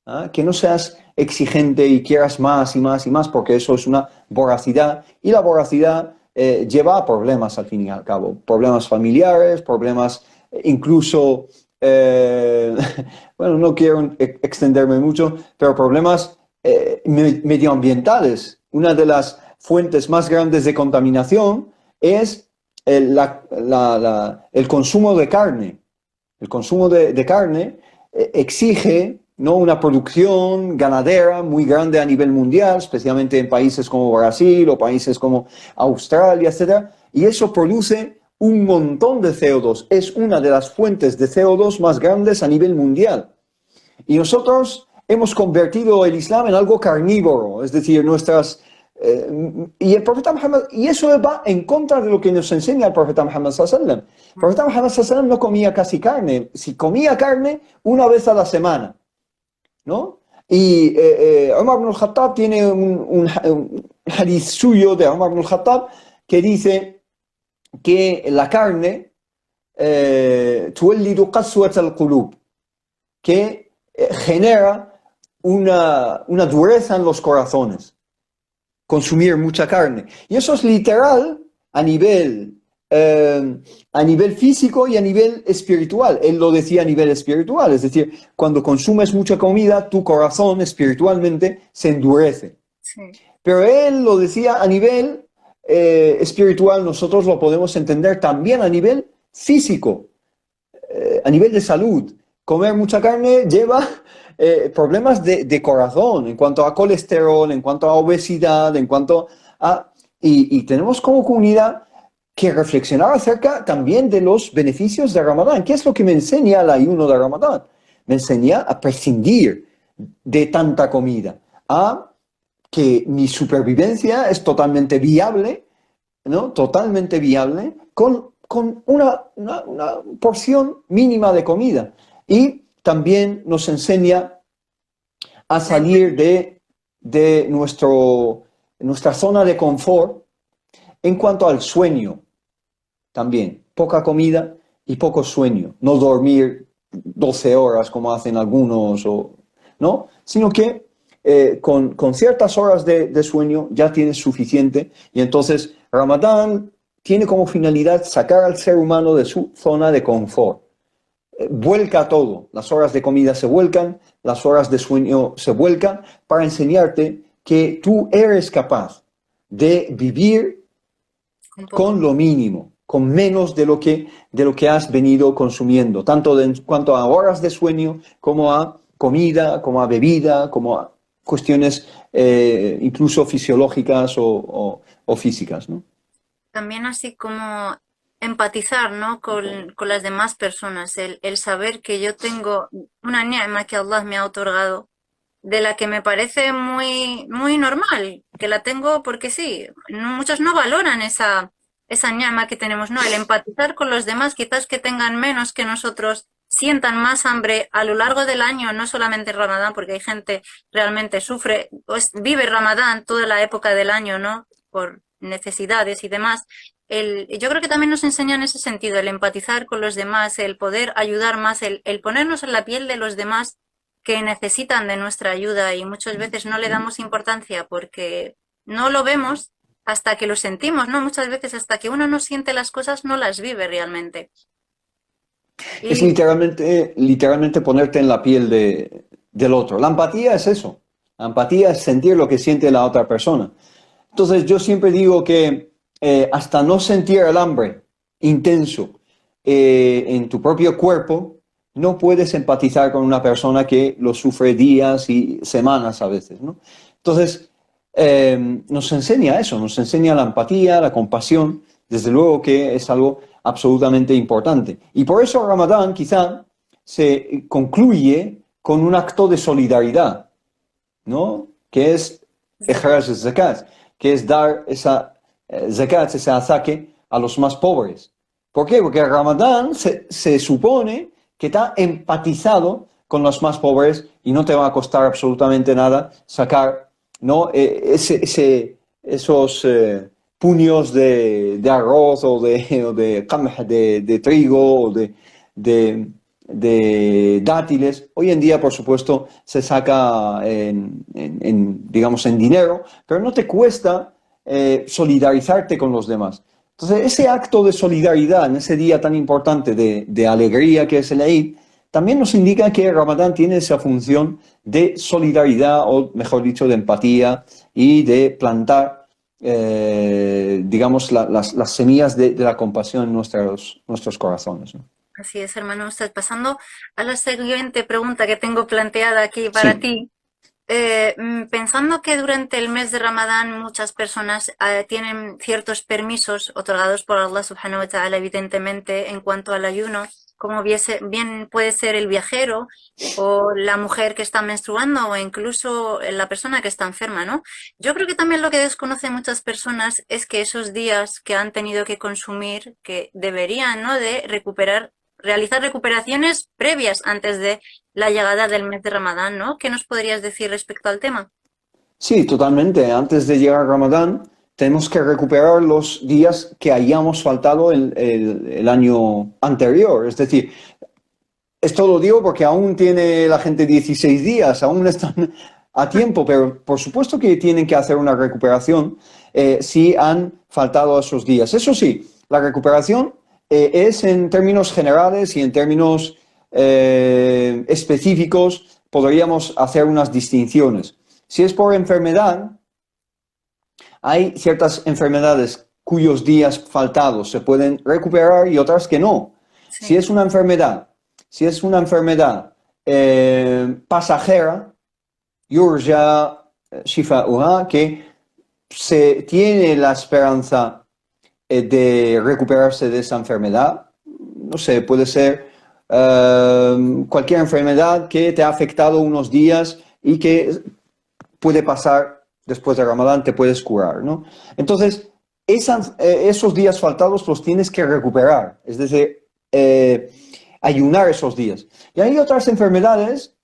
¿ah? Que no seas exigente y quieras más y más y más, porque eso es una voracidad, y la voracidad lleva a problemas al fin y al cabo, problemas familiares, problemas incluso, bueno, no quiero extenderme mucho, pero problemas medioambientales. Una de las fuentes más grandes de contaminación es el consumo de carne. El consumo de carne exige, ¿no?, una producción ganadera muy grande a nivel mundial, especialmente en países como Brasil o países como Australia, etc. Y eso produce un montón de CO2. Es una de las fuentes de CO2 más grandes a nivel mundial. Y nosotros hemos convertido el Islam en algo carnívoro, es decir, y el profeta Muhammad, y eso va en contra de lo que nos enseña el profeta Muhammad sallallahu alaihi wasallam. El profeta Muhammad sallallahu alaihi wasallam no comía casi carne, si comía carne una vez a la semana, ¿no? Y Umar ibn al-Khattab tiene un hadith suyo de Umar ibn al-Khattab que dice que la carne tuwallidu qaswat al-qulub, que genera una dureza en los corazones, consumir mucha carne. Y eso es literal a nivel físico y a nivel espiritual. Él lo decía a nivel espiritual, es decir, cuando consumes mucha comida, tu corazón espiritualmente se endurece. Sí. Pero él lo decía a nivel espiritual, nosotros lo podemos entender también a nivel físico, a nivel de salud. Comer mucha carne lleva problemas de corazón, en cuanto a colesterol, en cuanto a obesidad, en cuanto a... Y tenemos como comunidad que reflexionar acerca también de los beneficios de Ramadán. ¿Qué es lo que me enseña el ayuno de Ramadán? Me enseña a prescindir de tanta comida, a que mi supervivencia es totalmente viable, ¿no? Totalmente viable con una porción mínima de comida. Y también nos enseña a salir de nuestra zona de confort en cuanto al sueño. También, poca comida y poco sueño. No dormir 12 horas como hacen algunos, ¿no? Sino que con ciertas horas de sueño ya tienes suficiente. Y entonces Ramadán tiene como finalidad sacar al ser humano de su zona de confort. Vuelca todo, las horas de comida se vuelcan, las horas de sueño se vuelcan, para enseñarte que tú eres capaz de vivir con lo mínimo, con menos de lo que has venido consumiendo, tanto en cuanto a horas de sueño, como a comida, como a bebida, como a cuestiones incluso fisiológicas o físicas, ¿no? También así como empatizar, ¿no?, con las demás personas, el saber que yo tengo una ni'ma que Allah me ha otorgado, de la que me parece muy, muy normal, que la tengo porque sí. Muchos no valoran esa ni'ma que tenemos, ¿no? El empatizar con los demás, quizás que tengan menos que nosotros, sientan más hambre a lo largo del año, no solamente Ramadán, porque hay gente realmente sufre, pues vive Ramadán toda la época del año, ¿no?, por necesidades y demás. Yo creo que también nos enseña en ese sentido, el empatizar con los demás, el poder ayudar más, el ponernos en la piel de los demás que necesitan de nuestra ayuda, y muchas veces no le damos importancia porque no lo vemos hasta que lo sentimos, ¿no? Muchas veces hasta que uno no siente las cosas no las vive realmente. Es Y literalmente ponerte en la piel del otro. La empatía es eso. La empatía es sentir lo que siente la otra persona. Entonces yo siempre digo que hasta no sentir el hambre intenso en tu propio cuerpo, no puedes empatizar con una persona que lo sufre días y semanas a veces, ¿no? Entonces nos enseña eso, nos enseña la empatía, la compasión. Desde luego que es algo absolutamente importante. Y por eso Ramadán quizá se concluye con un acto de solidaridad, ¿no? Que es ejercer zakat, que es dar esa zakat, ese azaque a los más pobres. ¿Por qué? Porque Ramadán se supone que está empatizado con los más pobres y no te va a costar absolutamente nada sacar, ¿no?, esos puños de arroz o de qamh, de trigo o de de dátiles. Hoy en día, por supuesto, se saca digamos, en dinero, pero no te cuesta solidarizarte con los demás. Entonces, ese acto de solidaridad en ese día tan importante de alegría que es el Eid, también nos indica que Ramadán tiene esa función de solidaridad, o mejor dicho, de empatía y de plantar, digamos, las semillas de la compasión en nuestros corazones, ¿no? Así es, hermano Ustaz. Pasando a la siguiente pregunta que tengo planteada aquí para Sí, ti. Pensando que durante el mes de Ramadán muchas personas tienen ciertos permisos otorgados por Allah subhanahu wa ta'ala, evidentemente, en cuanto al ayuno, como bien puede ser el viajero o la mujer que está menstruando o incluso la persona que está enferma, ¿no? Yo creo que también lo que desconocen muchas personas es que esos días que han tenido que consumir, que deberían, ¿no?, de realizar recuperaciones previas antes de la llegada del mes de Ramadán, ¿no? ¿Qué nos podrías decir respecto al tema? sí, totalmente. Antes de llegar a Ramadán, tenemos que recuperar los días que hayamos faltado el año anterior. Es decir, esto lo digo porque aún tiene la gente 16 días, aún están a tiempo, pero por supuesto que tienen que hacer una recuperación si han faltado esos días. Eso sí, la recuperación es en términos generales y en términos específicos, podríamos hacer unas distinciones. Si es por enfermedad, hay ciertas enfermedades cuyos días faltados se pueden recuperar y otras que no. Sí, Si es una enfermedad, pasajera, yurja shifa'uha, que se tiene la esperanza de recuperarse de esa enfermedad, no sé, puede ser cualquier enfermedad que te ha afectado unos días y que puede pasar después de Ramadán, te puedes curar, ¿no? Entonces, esos días faltados los tienes que recuperar, es decir, ayunar esos días. Y hay otras enfermedades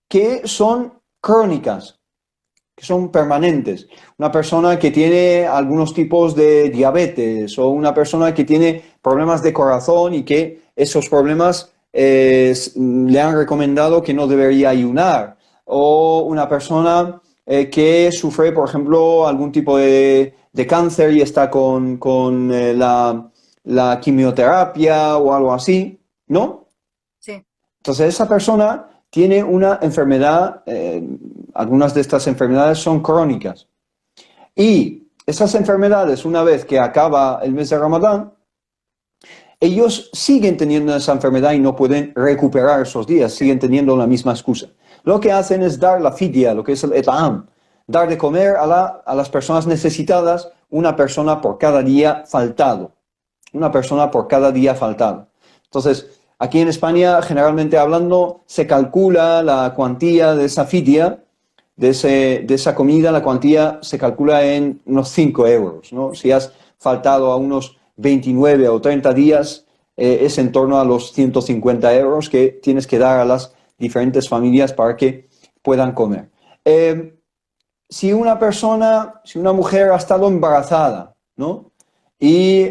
que son crónicas, que son permanentes. Una persona que tiene algunos tipos de diabetes o una persona que tiene problemas de corazón y que esos problemas le han recomendado que no debería ayunar. O una persona que sufre, por ejemplo, algún tipo de cáncer y está con la quimioterapia o algo así, ¿no? sí, Entonces esa persona tiene una enfermedad, algunas de estas enfermedades son crónicas. Y esas enfermedades, una vez que acaba el mes de Ramadán, ellos siguen teniendo esa enfermedad y no pueden recuperar esos días, siguen teniendo la misma excusa. Lo que hacen es dar la fidya, lo que es el et'am, dar de comer a las personas necesitadas, una persona por cada día faltado. Una persona por cada día faltado. Entonces, aquí en España, generalmente hablando, se calcula la cuantía de esa fidya, de esa comida, la cuantía se calcula en unos 5 euros, ¿no? Si has faltado a unos 29 o 30 días, es en torno a los 150 euros que tienes que dar a las diferentes familias para que puedan comer. Si una mujer ha estado embarazada, ¿no? Y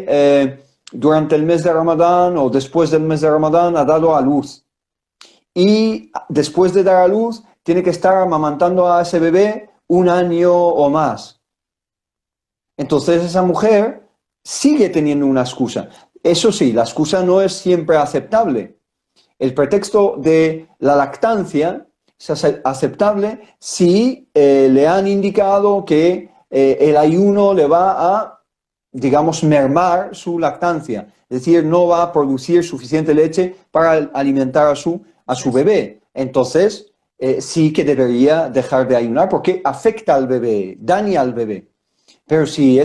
durante el mes de Ramadán o después del mes de Ramadán ha dado a luz. Y después de dar a luz, tiene que estar amamantando a ese bebé 1 año o más. Entonces esa mujer sigue teniendo una excusa. Eso sí, la excusa no es siempre aceptable. El pretexto de la lactancia es aceptable si le han indicado que el ayuno le va a, digamos, mermar su lactancia. Es decir, no va a producir suficiente leche para alimentar a su bebé. Entonces, sí que debería dejar de ayunar porque afecta al bebé, daña al bebé. Pero si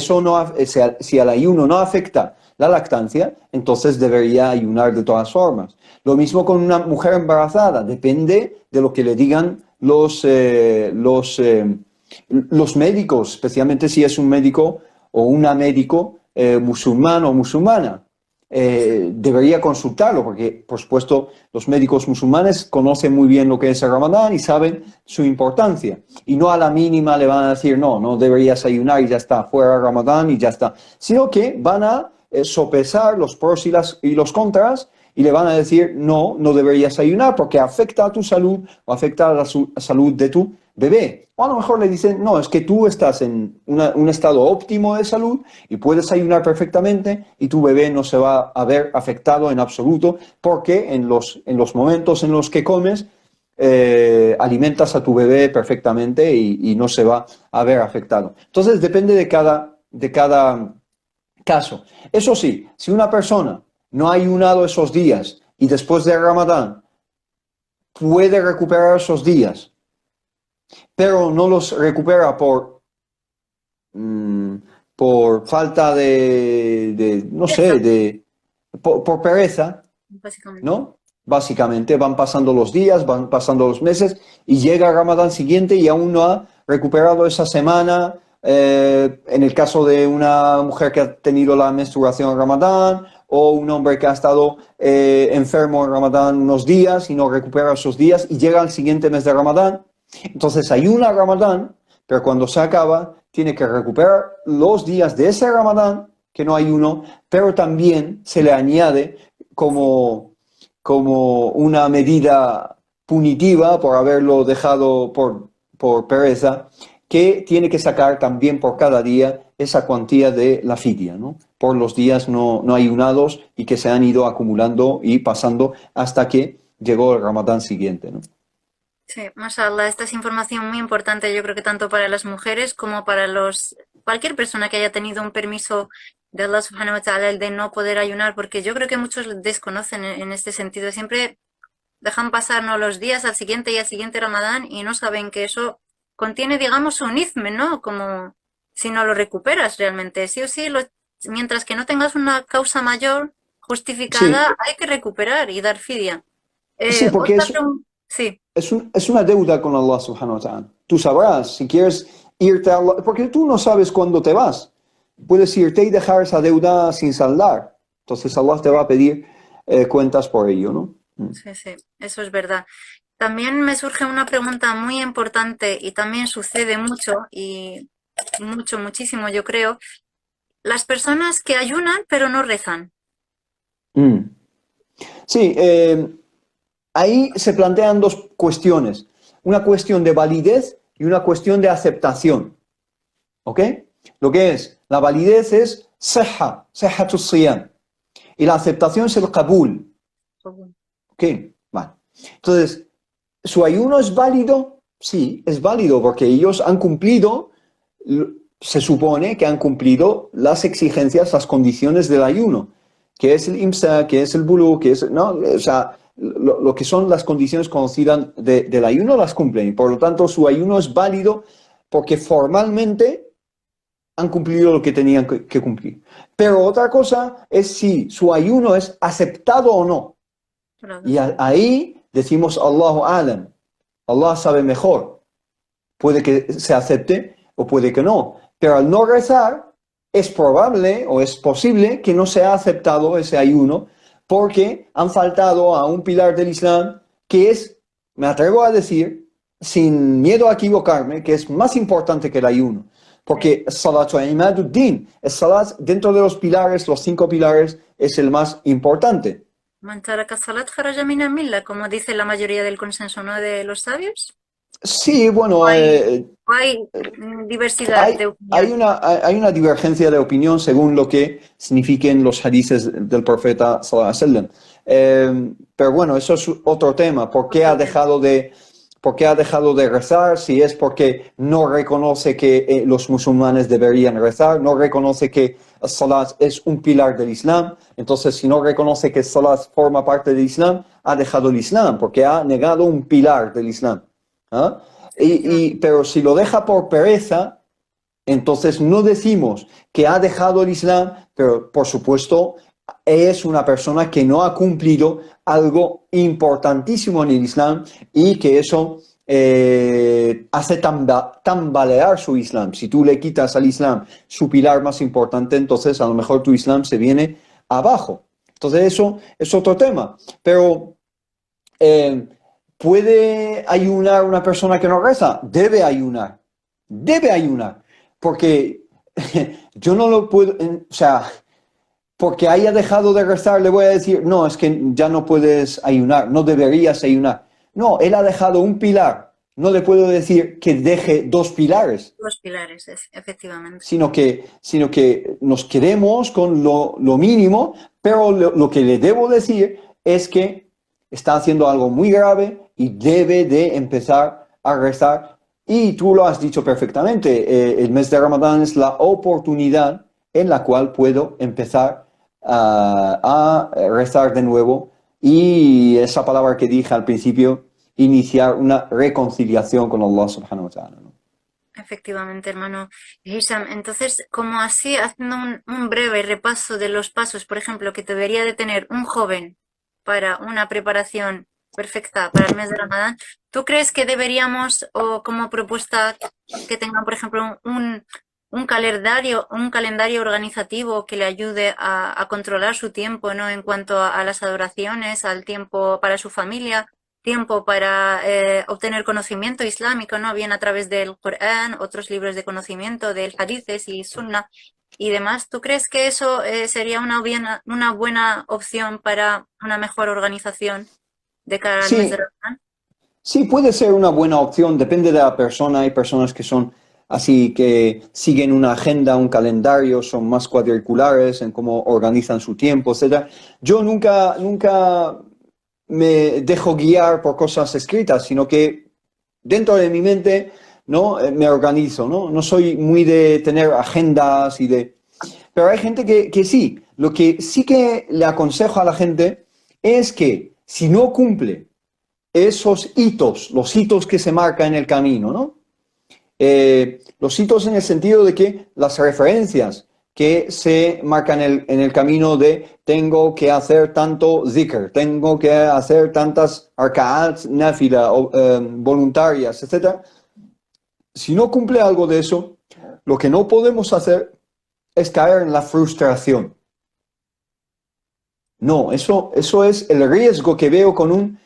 si el ayuno no afecta la lactancia, entonces debería ayunar de todas formas. Lo mismo con una mujer embarazada, depende de lo que le digan los médicos, especialmente si es un médico o una médico musulmán o musulmana. Debería consultarlo porque, por supuesto, los médicos musulmanes conocen muy bien lo que es el Ramadán y saben su importancia. Y no a la mínima le van a decir, no deberías ayunar y ya está, fuera Ramadán y ya está. Sino que van a sopesar los pros y los contras y le van a decir, no, no deberías ayunar porque afecta a tu salud o afecta a la salud de tu bebé. O a lo mejor le dicen, no, es que tú estás en un estado óptimo de salud y puedes ayunar perfectamente y tu bebé no se va a ver afectado en absoluto porque en los momentos en los que comes alimentas a tu bebé perfectamente y no se va a ver afectado. Entonces depende de cada caso. Eso sí, si una persona no ha ayunado esos días y después de Ramadán puede recuperar esos días, pero no los recupera por falta no sé, por pereza, Básicamente. ¿no? Básicamente van pasando los días, van pasando los meses y llega el Ramadán siguiente y aún no ha recuperado esa semana. En el caso de una mujer que ha tenido la menstruación en Ramadán o un hombre que ha estado enfermo en Ramadán unos días y no recupera esos días y llega al siguiente mes de Ramadán. Entonces ayuna Ramadán, pero cuando se acaba tiene que recuperar los días de ese Ramadán que no ayunó, pero también se le añade como una medida punitiva por haberlo dejado por pereza, que tiene que sacar también por cada día esa cuantía de la fidia, ¿no? Por los días no ayunados y que se han ido acumulando y pasando hasta que llegó el Ramadán siguiente, ¿no? Sí, mashallah, esta es información muy importante, yo creo que tanto para las mujeres como para cualquier persona que haya tenido un permiso de Allah subhanahu wa ta'ala, el de no poder ayunar, porque yo creo que muchos desconocen en este sentido, siempre dejan pasar, ¿no?, los días al siguiente y al siguiente Ramadán y no saben que eso contiene, digamos, un izme, ¿no? Como si no lo recuperas realmente, sí o sí, mientras que no tengas una causa mayor Sí, justificada, hay que recuperar y dar fidia. sí, porque Otra pregunta, sí. es una deuda con Allah subhanahu wa ta'ala. Tú sabrás si quieres irte a Allah, porque tú no sabes cuándo te vas. Puedes irte y dejar esa deuda sin saldar. Entonces Allah te va a pedir cuentas por ello, ¿no? Sí, sí, eso es verdad. También me surge una pregunta muy importante y también sucede mucho y muchísimo, yo creo. Las personas que ayunan pero no rezan. Mm. Sí, ahí se plantean dos cuestiones. Una cuestión de validez y una cuestión de aceptación. ¿Ok? Lo que es, la validez es sihhatu siyam. Y la aceptación es el qabul. ¿Ok? Vale. Entonces, ¿su ayuno es válido? Sí, es válido porque ellos han cumplido, se supone que han cumplido las exigencias, las condiciones del ayuno, que es el imsa, que es el bulu, que es, ¿no? O sea, lo que son las condiciones conocidas del ayuno las cumplen y por lo tanto su ayuno es válido porque formalmente han cumplido lo que tenían que cumplir. Pero otra cosa es si su ayuno es aceptado o no. Y ahí decimos Allahu Alam. Allah sabe mejor. Puede que se acepte o puede que no. Pero al no rezar, es probable o es posible que no sea aceptado ese ayuno porque han faltado a un pilar del Islam que es, me atrevo a decir, sin miedo a equivocarme, que es más importante que el ayuno. Porque Salatu Imaduddin, el salat dentro de los pilares, los 5 pilares, es el más importante. Man taraka salat kharaja min al-milla, como dice la mayoría del consenso, ¿no?, de los sabios. Sí, bueno, Hay diversidad de opinión. hay una divergencia de opinión según lo que signifiquen los hadices del profeta sallallahu alaihi wasallam. Pero bueno, eso es otro tema. ¿Por qué ha dejado de rezar? Si es porque no reconoce que los musulmanes deberían rezar, no reconoce que el salat es un pilar del Islam. Entonces, si no reconoce que el salat forma parte del Islam, ha dejado el Islam porque ha negado un pilar del Islam. ¿Ah? Pero si lo deja por pereza, entonces no decimos que ha dejado el Islam, pero por supuesto es una persona que no ha cumplido algo importantísimo en el Islam y que eso hace tambalear su Islam. Si tú le quitas al Islam su pilar más importante, entonces a lo mejor tu Islam se viene abajo. Entonces eso es otro tema. Pero ¿puede ayunar una persona que no reza? Debe ayunar. Debe ayunar. Porque yo no lo puedo, o sea, porque haya dejado de rezar le voy a decir, no, es que ya no puedes ayunar, no deberías ayunar. No, él ha dejado un pilar. No le puedo decir que deje 2 pilares, Los pilares, efectivamente. sino que nos quedemos con lo mínimo, pero lo que le debo decir es que está haciendo algo muy grave y debe de empezar a rezar. Y tú lo has dicho perfectamente, el mes de Ramadán es la oportunidad en la cual puedo empezar a rezar de nuevo y esa palabra que dije al principio, iniciar una reconciliación con Allah subhanahu wa ta'ala, ¿no? Efectivamente, hermano Hisham. Entonces, como así, haciendo un breve repaso de los pasos, por ejemplo, que debería de tener un joven para una preparación perfecta para el mes de Ramadán, ¿tú crees que deberíamos, o como propuesta, que tengan, por ejemplo, un calendario organizativo que le ayude a controlar su tiempo, ¿no? En cuanto a las adoraciones, al tiempo para su familia, tiempo para obtener conocimiento islámico, ¿no? Bien a través del Corán, otros libros de conocimiento, del hadices y sunna y demás. ¿Tú crees que eso sería una buena opción para una mejor organización de cara al mes de Sí, Ramadán? sí, puede ser una buena opción, depende de la persona. Hay personas que son así, que siguen una agenda, un calendario, son más cuadriculares en cómo organizan su tiempo, etcétera. Yo nunca me dejo guiar por cosas escritas, sino que dentro de mi mente, ¿no? Me organizo, ¿no? No soy muy de tener agendas y de... Pero hay gente que sí. Lo que sí que le aconsejo a la gente es que si no cumple esos hitos, los hitos que se marcan en el camino, ¿no? Los hitos en el sentido de que las referencias que se marcan en el camino de tengo que hacer tanto zikr, tengo que hacer tantas arka'at, nafila, voluntarias, etc. Si no cumple algo de eso, lo que no podemos hacer es caer en la frustración. No, eso es el riesgo que veo con un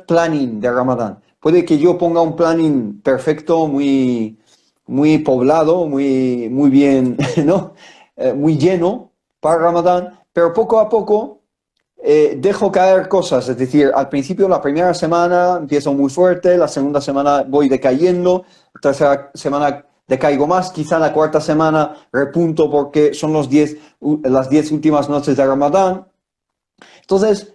planning de Ramadán. Puede que yo ponga un planning perfecto, muy poblado, muy bien, ¿no? Muy lleno para Ramadán, pero poco a poco dejo caer cosas. Es decir, al principio, la primera semana empiezo muy fuerte, la segunda semana voy decayendo, la tercera semana decaigo más, quizá la cuarta semana repunto porque son las 10 últimas noches de Ramadán. Entonces,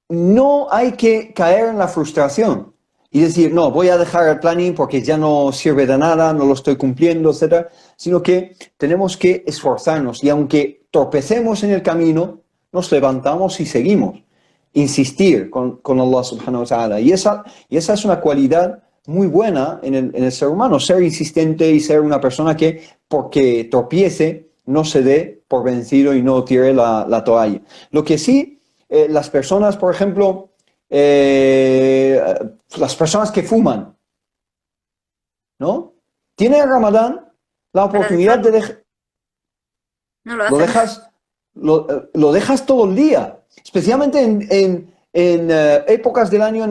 no hay que caer en la frustración y decir, no, voy a dejar el planning porque ya no sirve de nada, no lo estoy cumpliendo, etcétera, sino que tenemos que esforzarnos y aunque tropecemos en el camino, nos levantamos y seguimos. Insistir con Allah subhanahu wa ta'ala. Y esa es una cualidad muy buena en el ser humano, ser insistente y ser una persona que, porque tropiece, no se dé por vencido y no tire la toalla. Lo que sí, las personas, por ejemplo, las personas que fuman, ¿no? Tienen el Ramadán la Para oportunidad de dejarlo, dejar, no lo lo hacen. dejas, lo dejas todo el día, especialmente en épocas del año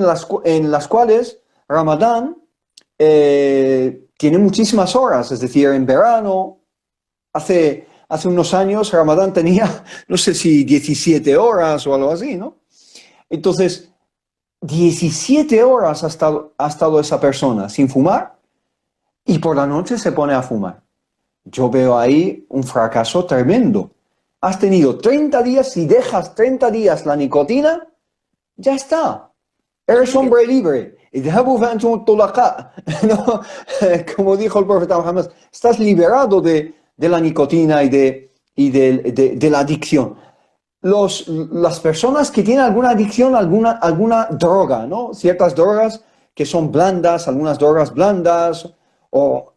en las cuales Ramadán tiene muchísimas horas, es decir, en verano, hace unos años Ramadán tenía, no sé si 17 horas o algo así, ¿no? Entonces, 17 horas ha estado esa persona sin fumar y por la noche se pone a fumar. Yo veo ahí un fracaso tremendo. Has tenido 30 días, si dejas 30 días la nicotina, ya está. Eres Limpio. hombre libre. اذهبوا فأنتم الطلقاء. ¿No? Como dijo el profeta Muhammad, estás liberado de la nicotina y de la adicción. Las personas que tienen alguna adicción, alguna droga, ¿no? Ciertas drogas que son blandas, algunas drogas blandas, o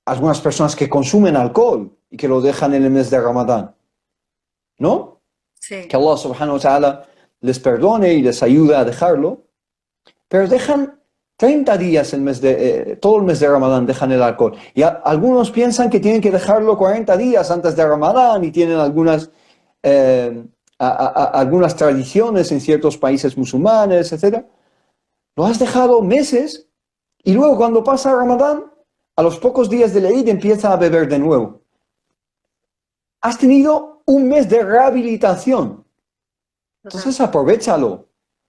algunas personas que consumen alcohol y que lo dejan en el mes de Ramadán, ¿no? Sí. Que Allah subhanahu wa ta'ala les perdone y les ayude a dejarlo, pero dejan 30 días todo el mes de Ramadán dejan el alcohol. Y algunos piensan que tienen que dejarlo 40 días antes de Ramadán y tienen algunas tradiciones en ciertos países musulmanes, etc. Lo has dejado meses y luego cuando pasa Ramadán, a los pocos días del Eid empieza a beber de nuevo. has tenido un mes de rehabilitación. Entonces aprovéchalo.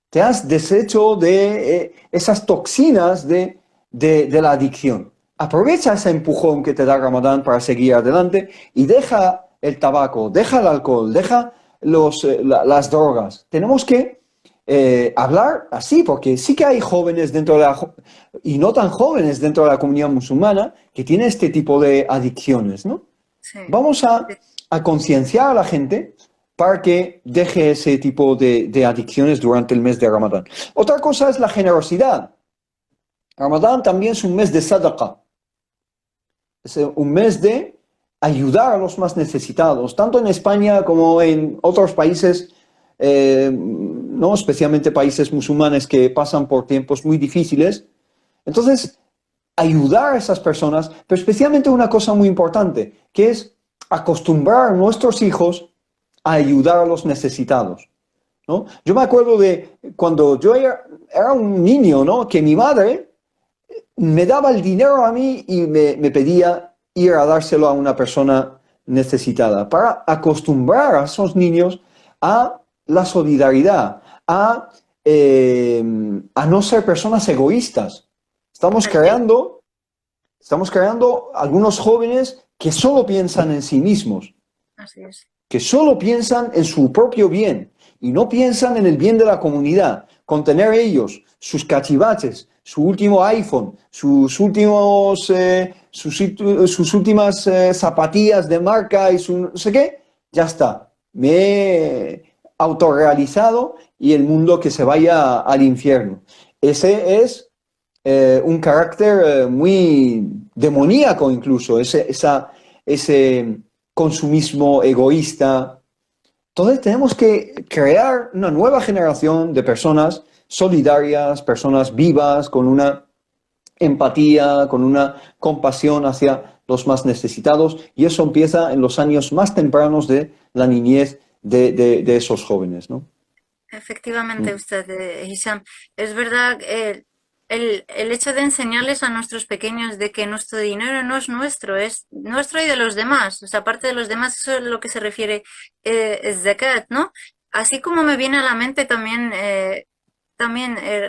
Te has deshecho de esas toxinas de la adicción. Aprovecha ese empujón que te da Ramadán para seguir adelante y deja el tabaco, deja el alcohol, deja las drogas. Tenemos que hablar así, porque sí que hay jóvenes dentro de y no tan jóvenes dentro de la comunidad musulmana que tienen este tipo de adicciones, ¿no? Sí. Vamos a concienciar a la gente para que deje ese tipo de adicciones durante el mes de Ramadán. Otra cosa es la generosidad. Ramadán también es un mes de sadaqa. Es un mes de ayudar a los más necesitados, tanto en España como en otros países, ¿no? Especialmente países musulmanes que pasan por tiempos muy difíciles. Entonces, ayudar a esas personas, pero especialmente una cosa muy importante, que es acostumbrar a nuestros hijos a ayudar a los necesitados, ¿no? Yo me acuerdo de cuando yo era un niño, ¿no? Que mi madre me daba el dinero a mí y me pedía ir a dárselo a una persona necesitada, para acostumbrar a esos niños a la solidaridad, a no ser personas egoístas. Estamos creando algunos jóvenes que solo piensan en sí mismos. Así es. Que solo piensan en su propio bien y no piensan en el bien de la comunidad, con tener ellos sus cachivaches, su último iPhone, sus últimas zapatillas de marca y no sé qué, ya está. Me he autorrealizado y el mundo que se vaya al infierno. Ese es un carácter muy demoníaco incluso, ese consumismo egoísta. Entonces tenemos que crear una nueva generación de personas solidarias, personas vivas, con una empatía, con una compasión hacia los más necesitados, y eso empieza en los años más tempranos de la niñez de esos jóvenes, ¿no? Efectivamente, usted, Hisham. Es verdad, el hecho de enseñarles a nuestros pequeños de que nuestro dinero no es nuestro y de los demás. O sea, aparte de los demás, eso es lo que se refiere zakat, ¿no? Así como me viene a la mente también,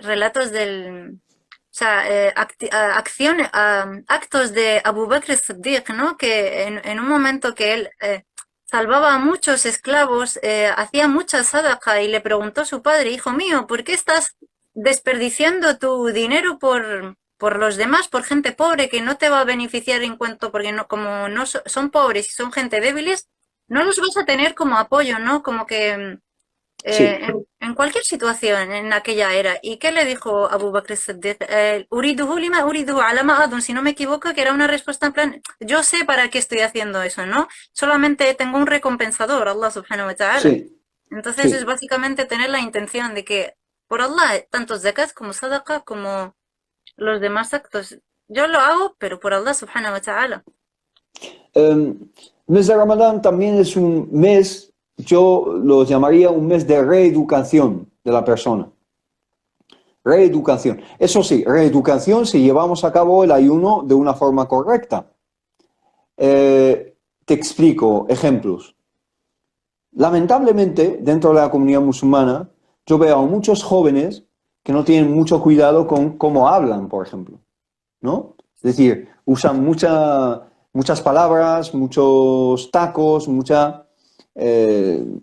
relatos o sea, actos de Abu Bakr as-Siddiq, ¿no? Que en un momento que él salvaba a muchos esclavos, hacía mucha sadaqa y le preguntó a su padre, hijo mío, ¿por qué estás desperdiciando tu dinero por los demás, por gente pobre que no te va a beneficiar en cuanto, porque no, como no son pobres y son gente débiles, no los vas a tener como apoyo, ¿no? Como que Sí. en cualquier situación en aquella era. ¿Y qué le dijo Abu Bakr as-Siddiq? Uriduhu lima uriduhu ala ma adun, si no me equivoco, que era una respuesta en plan, yo sé para qué estoy haciendo eso, ¿no? Solamente tengo un recompensador, Allah subhanahu wa ta'ala. Sí, Entonces sí. es básicamente tener la intención de que, por Allah, tanto zakat como sadaqa como los demás actos, yo lo hago, pero por Allah subhanahu wa ta'ala. El mes de Ramadán también es un mes, yo lo llamaría un mes de reeducación de la persona. Reeducación. Eso sí, reeducación si llevamos a cabo el ayuno de una forma correcta. Te explico ejemplos. Lamentablemente, dentro de la comunidad musulmana, yo veo a muchos jóvenes que no tienen mucho cuidado con cómo hablan, por ejemplo, ¿no? Es decir, usan muchas palabras, muchos tacos, mucha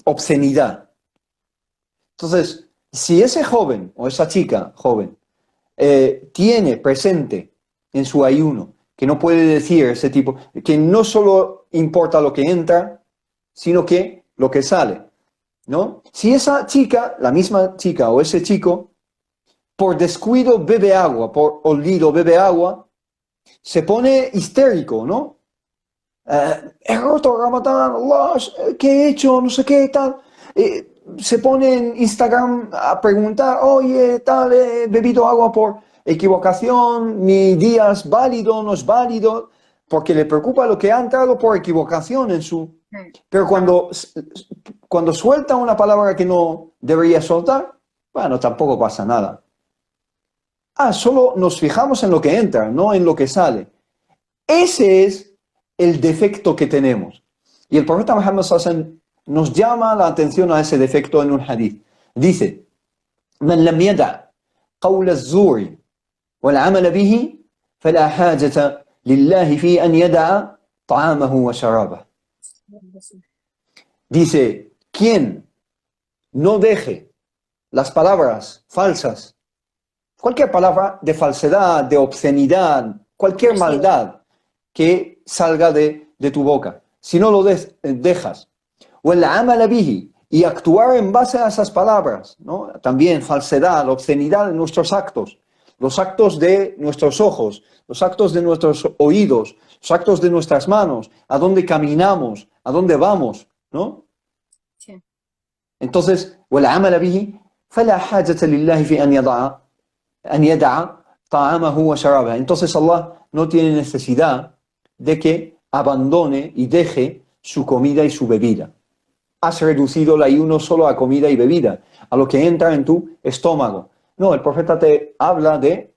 obscenidad. Entonces, si ese joven o esa chica joven tiene presente en su ayuno que no puede decir ese tipo, que no solo importa lo que entra, sino que lo que sale, ¿no? Si esa chica, la misma chica o ese chico, por descuido bebe agua, por olvido bebe agua, se pone histérico, ¿no? He roto Ramadán, Allah, ¿qué he hecho? No sé qué, tal. Se pone en Instagram a preguntar, oye, tal, he bebido agua por equivocación, mi día es válido, no es válido, porque le preocupa lo que ha entrado por equivocación en su... Pero cuando suelta una palabra que no debería soltar, bueno, tampoco pasa nada. Solo nos fijamos en lo que entra, no en lo que sale. Ese es el defecto que tenemos. Y el profeta Muhammad sallallahu alaihi wasallam nos llama la atención a ese defecto en un hadith. Dice, من لم يدع قول الزور والعمل به فلا حاجة لله في أن يدع طعامه وشرابه. Dice, quien no deje las palabras falsas, cualquier palabra de falsedad, de obscenidad, cualquier maldad que salga de tu boca, si no lo dejas, o el amal bihi, y actuar en base a esas palabras, ¿no? También falsedad, obscenidad en nuestros actos, los actos de nuestros ojos, los actos de nuestros oídos, los actos de nuestras manos, a dónde caminamos, a dónde vamos, ¿no? Sí. Entonces, والعمل به فلا حاجة لله في أن يدع طعامه وشرابه. Entonces Allah no tiene necesidad de que abandone y deje su comida y su bebida. Has reducido el ayuno solo a comida y bebida, a lo que entra en tu estómago. No, el profeta te habla de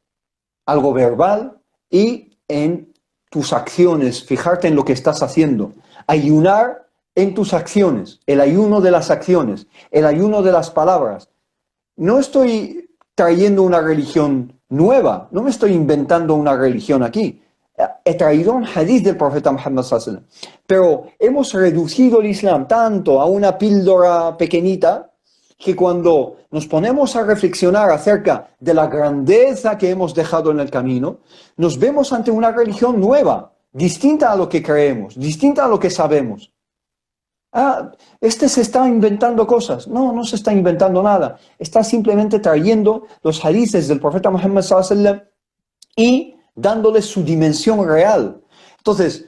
algo verbal y en tus acciones, fijarte en lo que estás haciendo. Ayunar en tus acciones, el ayuno de las acciones, el ayuno de las palabras. No estoy trayendo una religión nueva, no me estoy inventando una religión aquí. He traído un hadith del profeta Muhammad sallallahu alaihi wasallam, pero hemos reducido el Islam tanto a una píldora pequeñita que cuando nos ponemos a reflexionar acerca de la grandeza que hemos dejado en el camino, nos vemos ante una religión nueva, distinta a lo que creemos, distinta a lo que sabemos. Este se está inventando cosas. No, no se está inventando nada. Está simplemente trayendo los hadiths del profeta Muhammad sallallahu alaihi wasallam y dándole su dimensión real. Entonces,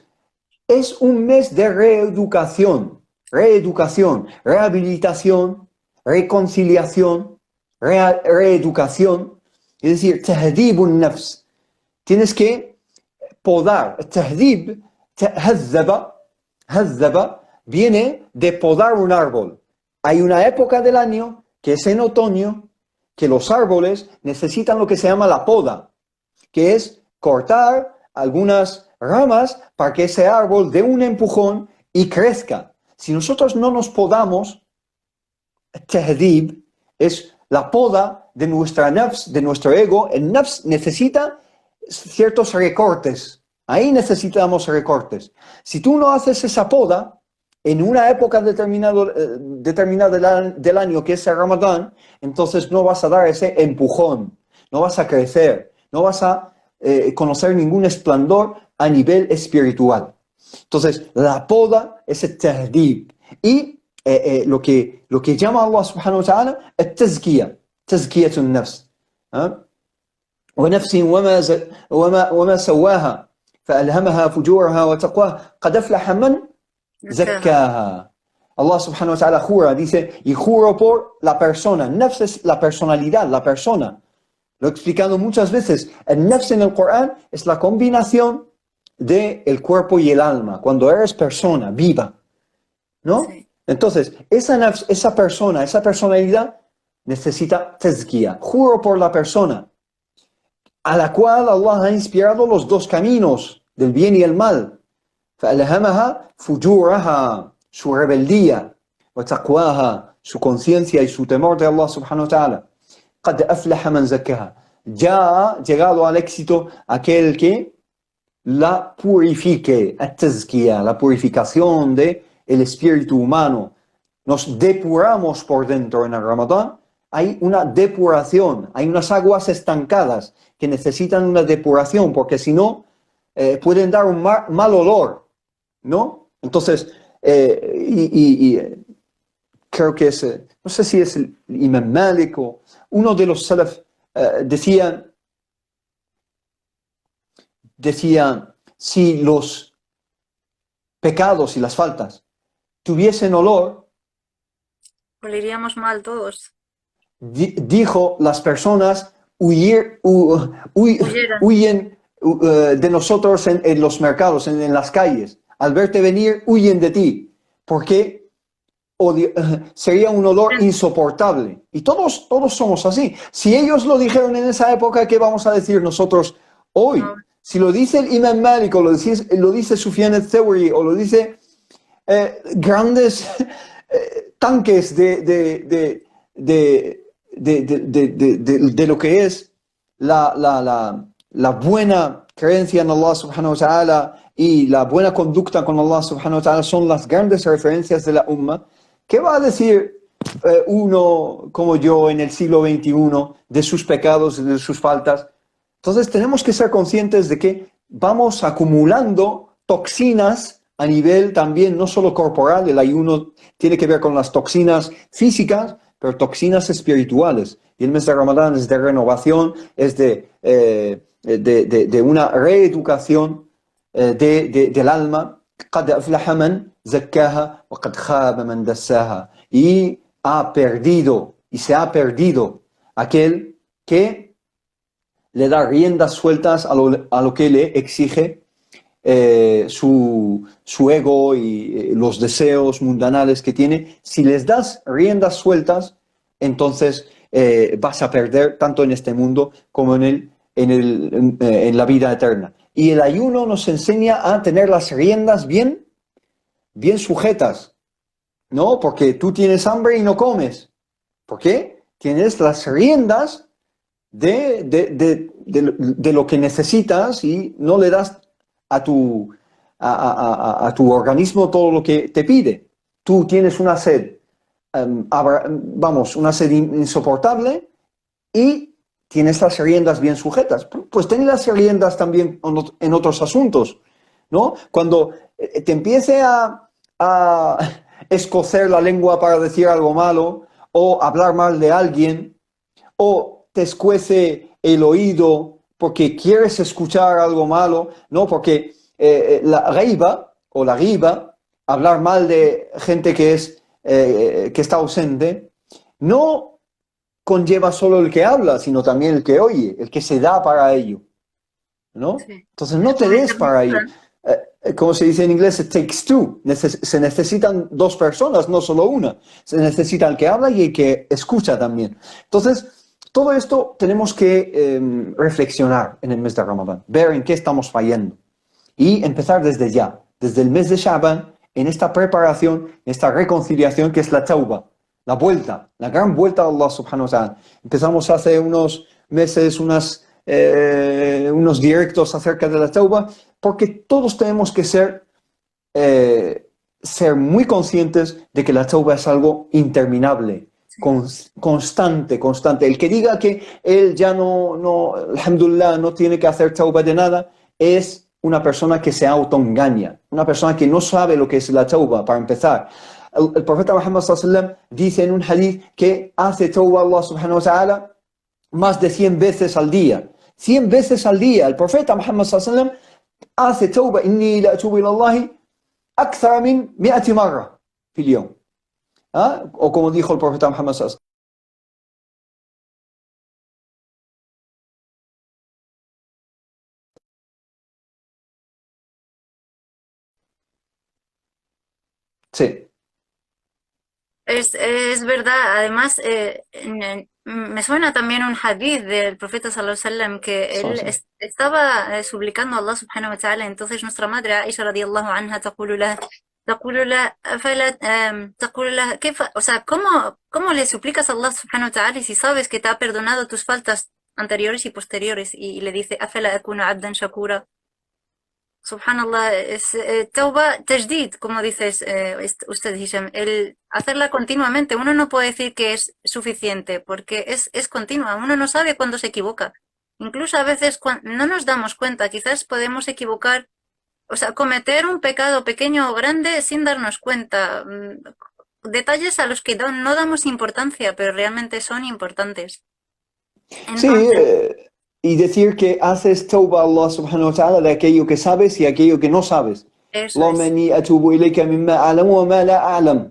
es un mes de reeducación, rehabilitación, reconciliación, reeducación, es decir, tahdibun nafs. Tienes que podar. Tahdib, hazzaba, viene de podar un árbol. Hay una época del año, que es en otoño, que los árboles necesitan lo que se llama la poda, que es cortar algunas ramas para que ese árbol dé un empujón y crezca. Si nosotros no nos podamos, tahdib es la poda de nuestra nafs, de nuestro ego. El nafs necesita ciertos recortes. Ahí necesitamos recortes. Si tú no haces esa poda, en una época determinada del año, que es el Ramadán, entonces no vas a dar ese empujón, no vas a crecer, no vas a conocer ningún esplendor a nivel espiritual. Entonces, la poda es el tahdib. Y lo que llama Allah subhanahu wa ta'ala es tazkiyatun nafs. ونفس وما سواها فألهمها فجورها وتقواها قد أفلح من زكاها. Allah subhanahu wa ta'ala jura, dice, y juro por la persona. Nafs es la personalidad, la persona. Lo he explicado muchas veces. El nafs en el Corán es la combinación del cuerpo y el alma, cuando eres persona viva, ¿no? Sí. Entonces, esa nafs, esa persona, esa personalidad necesita tazkiya. Juro por la persona a la cual Allah ha inspirado los dos caminos del bien y el mal. فألهمها فجورها, su rebeldía, وتقواها, su conciencia y su temor de Allah subhanahu wa ta'ala. قد أفلح من زكاها. Ya ha llegado al éxito aquel que la purifique, التزكية, la purificación del espíritu humano. Nos depuramos por dentro en el Ramadán. Hay una depuración, hay unas aguas estancadas que necesitan una depuración, porque si no, pueden dar un mal olor, ¿no? Entonces, creo que es, no sé si es el Imam Malik o uno de los salaf, decían, si los pecados y las faltas tuviesen olor, Oleríamos mal todos. dijo, las personas huyen de nosotros en los mercados, en las calles. Al verte venir, huyen de ti, porque sería un olor insoportable. Y todos somos así. Si ellos lo dijeron en esa época, ¿qué vamos a decir nosotros hoy? No. Si lo dice el Imam Malik, o lo dice Sufyan al-Thawri, o lo dice grandes tanques de lo que es la buena creencia en Allah subhanahu wa ta'ala y la buena conducta con Allah subhanahu wa ta'ala son las grandes referencias de la umma. ¿Qué va a decir uno como yo en el siglo XXI de sus pecados, de sus faltas? Entonces tenemos que ser conscientes de que vamos acumulando toxinas a nivel también no solo corporal. El ayuno tiene que ver con las toxinas físicas, pero toxinas espirituales. Y el mes de Ramadán es de renovación, es de una reeducación del alma. قَدْ أَفْلَحَ مَنْ زَكَّاهَا وَقَدْ خَابَ مَنْ دَسَّاهَا. Y ha perdido, y se ha perdido aquel que le da riendas sueltas a lo que le exige su ego y los deseos mundanales que tiene. Si les das riendas sueltas, entonces vas a perder tanto en este mundo como en la vida eterna. Y el ayuno nos enseña a tener las riendas bien sujetas, ¿no? Porque tú tienes hambre y no comes. ¿Por qué? Tienes las riendas de lo que necesitas y no le das a tu organismo todo lo que te pide. Tú tienes una sed, una sed insoportable y tienes las riendas bien sujetas. Pues ten las riendas también en otros asuntos, ¿no? Cuando te empiece a escocer la lengua para decir algo malo o hablar mal de alguien, o te escuece el oído porque quieres escuchar algo malo, ¿no? Porque la ghiba, hablar mal de gente que está ausente, no conlleva solo el que habla, sino también el que oye, el que se da para ello, ¿no? Sí. Entonces no te des para ello. Como se dice en inglés, it takes two. Se necesitan dos personas, no solo una. Se necesita el que habla y el que escucha también. Entonces, todo esto tenemos que reflexionar en el mes de Ramadán, ver en qué estamos fallando y empezar desde ya, desde el mes de Sha'ban, en esta preparación, en esta reconciliación que es la tauba, la vuelta, la gran vuelta a Allah subhanahu wa ta'ala. Empezamos hace unos meses unos directos acerca de la tauba, porque todos tenemos que ser muy conscientes de que la tauba es algo interminable. Constante. El que diga que él ya alhamdulillah, no tiene que hacer tauba de nada, es una persona que se autoengaña, una persona que no sabe lo que es la tauba, para empezar. El profeta Muhammad sallallahu alaihi wasallam dice en un hadith que hace tauba Allah subhanahu wa ta'ala más de 100 veces al día. 100 veces al día. El profeta Muhammad sallallahu alaihi wasallam hace tauba, inni la atubu ila Allahi akthar min 100 marra fil yawm. O como dijo el profeta Muhammad sallallahu alaihi wasallam. Sí. Es verdad, además me suena también un hadith del profeta sallallahu alaihi wasallam que él estaba suplicando a Allah subhanahu wa ta'ala. Entonces nuestra madre Aisha radiyallahu anha تقول له o sea, ¿cómo le suplicas a Allah subhanahu wa ta'ala si sabes que te ha perdonado tus faltas anteriores y posteriores? Y le dice أفلا أكون عبدا شكورا. Subhanallah, es tauba tajdid, como dices usted, Hisham. El hacerla continuamente, uno no puede decir que es suficiente, porque es continua, uno no sabe cuándo se equivoca. Incluso a veces no nos damos cuenta, quizás podemos equivocar, o sea, cometer un pecado pequeño o grande sin darnos cuenta. Detalles a los que no damos importancia, pero realmente son importantes. Entonces, sí, y decir que haces tauba a Allah subhanahu wa ta'ala de aquello que sabes y aquello que no sabes. Allahumma inni atubu ilayka mimma a'lamu wa ma la a'lam.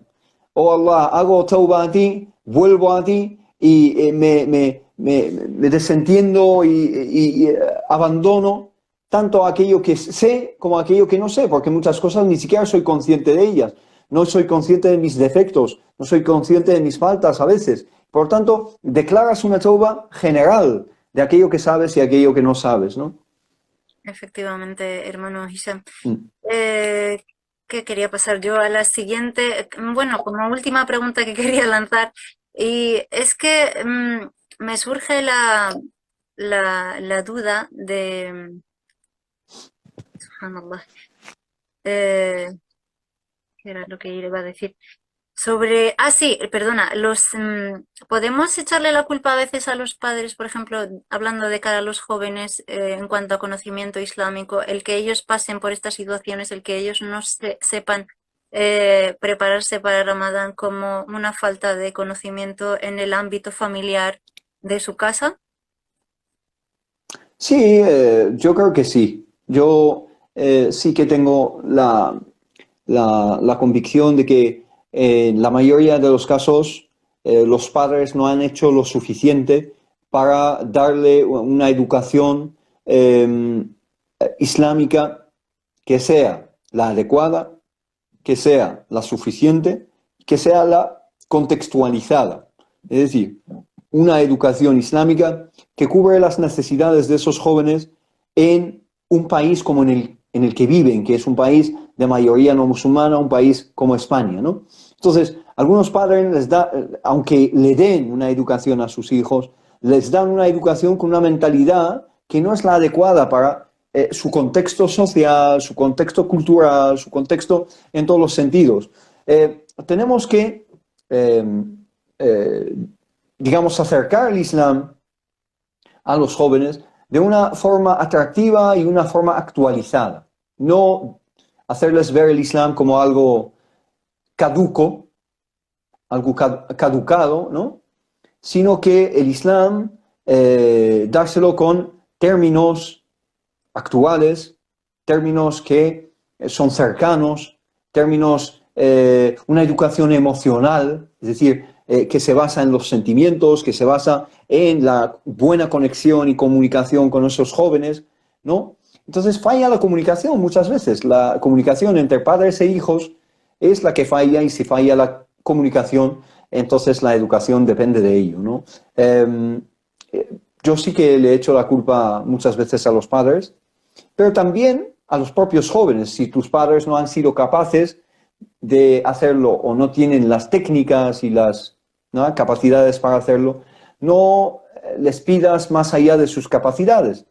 Oh Allah, hago tauba a ti, vuelvo a ti y me desentiendo y abandono tanto aquello que sé como aquello que no sé, porque muchas cosas ni siquiera soy consciente de ellas. No soy consciente de mis defectos, no soy consciente de mis faltas a veces. Por tanto, declaras una tauba general de aquello que sabes y aquello que no sabes, ¿no? Efectivamente, hermano Hisham. que quería pasar yo a la siguiente, bueno, como última pregunta que quería lanzar, y es que me surge la duda de, subhanallah, eh, ¿qué era lo que iba a decir? Sobre, sí, perdona, ¿podemos echarle la culpa a veces a los padres, por ejemplo, hablando de cara a los jóvenes en cuanto a conocimiento islámico, el que ellos pasen por estas situaciones, el que ellos no sepan prepararse para Ramadán como una falta de conocimiento en el ámbito familiar de su casa? Sí, yo creo que sí. Yo sí que tengo la convicción de que en la mayoría de los casos los padres no han hecho lo suficiente para darle una educación islámica que sea la adecuada, que sea la suficiente, que sea la contextualizada. Es decir, una educación islámica que cubre las necesidades de esos jóvenes en un país como en el que viven, que es un país de mayoría no musulmana, un país como España, ¿no? Entonces, algunos padres aunque le den una educación a sus hijos, les dan una educación con una mentalidad que no es la adecuada para su contexto social, su contexto cultural, su contexto en todos los sentidos. Tenemos que, digamos, acercar el Islam a los jóvenes de una forma atractiva y una forma actualizada. No hacerles ver el Islam como algo caduco, algo caducado, ¿no? Sino que el Islam dárselo con términos actuales, términos que son cercanos, términos, una educación emocional, es decir, que se basa en los sentimientos, que se basa en la buena conexión y comunicación con esos jóvenes, ¿no? Entonces falla la comunicación muchas veces. La comunicación entre padres e hijos es la que falla, y si falla la comunicación, entonces la educación depende de ello, ¿no? Yo sí que le he hecho la culpa muchas veces a los padres, pero también a los propios jóvenes. Si tus padres no han sido capaces de hacerlo o no tienen las técnicas y las, ¿no?, capacidades para hacerlo, no les pidas más allá de sus capacidades.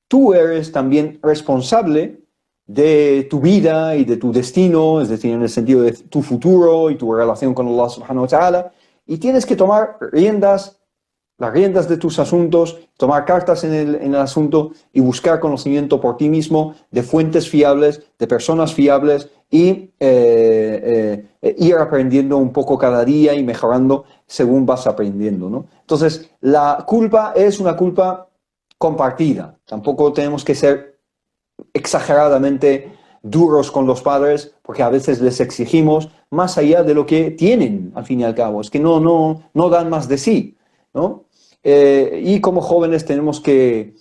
Tú eres también responsable de tu vida y de tu destino, es decir, en el sentido de tu futuro y tu relación con Allah subhanahu wa ta'ala, y tienes que tomar las riendas de tus asuntos, tomar cartas en el asunto y buscar conocimiento por ti mismo de fuentes fiables, de personas fiables, y ir aprendiendo un poco cada día y mejorando según vas aprendiendo, ¿no? Entonces, la culpa es una culpa compartida. Tampoco tenemos que ser exageradamente duros con los padres, porque a veces les exigimos más allá de lo que tienen, al fin y al cabo. Es que no dan más de sí, ¿no? Y como jóvenes tenemos que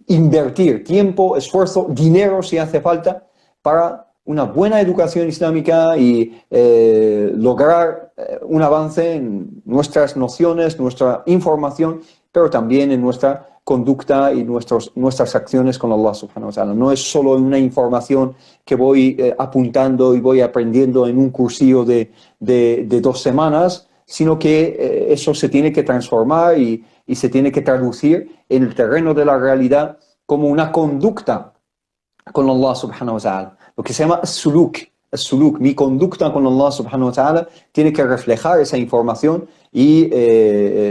invertir tiempo, esfuerzo, dinero si hace falta, para una buena educación islámica y lograr un avance en nuestras nociones, nuestra información, pero también en nuestra conducta y nuestras acciones con Allah subhanahu wa ta'ala. No es solo una información que voy apuntando y voy aprendiendo en un cursillo de 2 semanas, sino que eso se tiene que transformar y se tiene que traducir en el terreno de la realidad como una conducta con Allah subhanahu wa ta'ala. Lo que se llama suluk. Mi conducta con Allah subhanahu wa ta'ala tiene que reflejar esa información y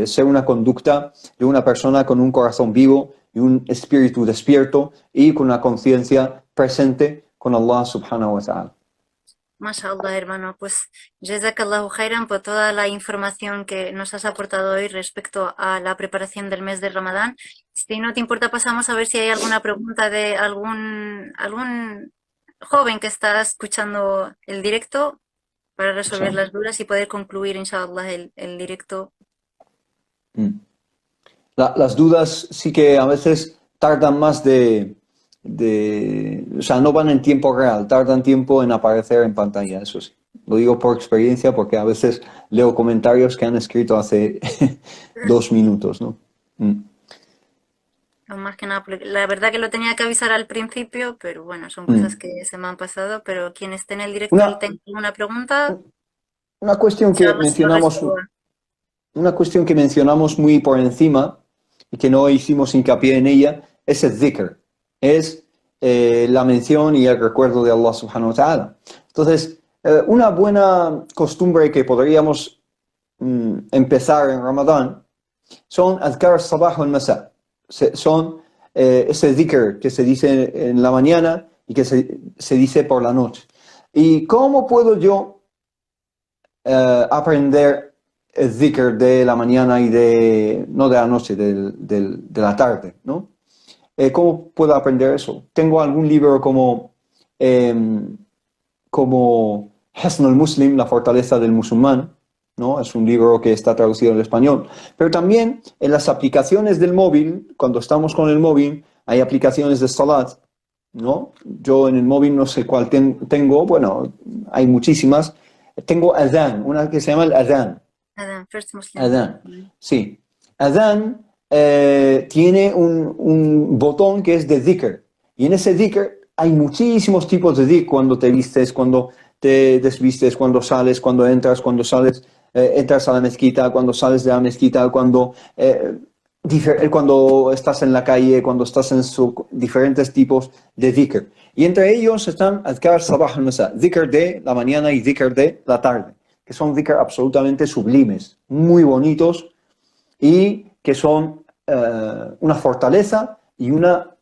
ser una conducta de una persona con un corazón vivo y un espíritu despierto y con una conciencia presente con Allah subhanahu wa ta'ala. MashaAllah, hermano, pues Jazakallahu khairan por toda la información que nos has aportado hoy respecto a la preparación del mes de Ramadán. Si no te importa, pasamos a ver si hay alguna pregunta de algún joven que está escuchando el directo para resolver las dudas y poder concluir, inshallah, el directo. Las dudas sí que a veces tardan más o sea, no van en tiempo real, tardan tiempo en aparecer en pantalla, eso sí. Lo digo por experiencia porque a veces leo comentarios que han escrito hace 2 minutos, ¿no? o más que nada, porque la verdad que lo tenía que avisar al principio, pero bueno, son cosas Mm. que se me han pasado, pero quien esté en el directo y Una, tenga alguna pregunta, una cuestión que inshallah se lo mencionamos, resuelva. una cuestión que mencionamos muy por encima y que no hicimos hincapié en ella es el dhikr, es la mención y el recuerdo de Allah subhanahu wa ta'ala. Entonces, una buena costumbre que podríamos empezar en Ramadán son adhkar sabah al masa, son ese dhikr que se dice en la mañana y que se dice por la noche. ¿Y cómo puedo yo aprender el dhikr de la mañana y no de la noche, de la tarde, ¿no? ¿Cómo puedo aprender eso? Tengo algún libro como Hisn al-Muslim, la fortaleza del musulmán, ¿no? Es un libro que está traducido al español. Pero también en las aplicaciones del móvil, cuando estamos con el móvil, hay aplicaciones de salat, ¿no? Yo en el móvil no sé cuál tengo, bueno, hay muchísimas. Tengo Adhan, una que se llama el Adhan. Nada, First Muslim. Adhan, sí. Adhan tiene un botón que es de dhikr. Y en ese dhikr hay muchísimos tipos de dhikr. Cuando te vistes, cuando te desvistes, cuando sales, cuando entras, cuando sales, entras a la mezquita, cuando sales de la mezquita, cuando estás en la calle, cuando estás en diferentes tipos de dhikr. Y entre ellos están adhkar sabah al-masa, dhikr de la mañana y dhikr de la tarde, que son dhikr absolutamente sublimes, muy bonitos y que son una fortaleza y una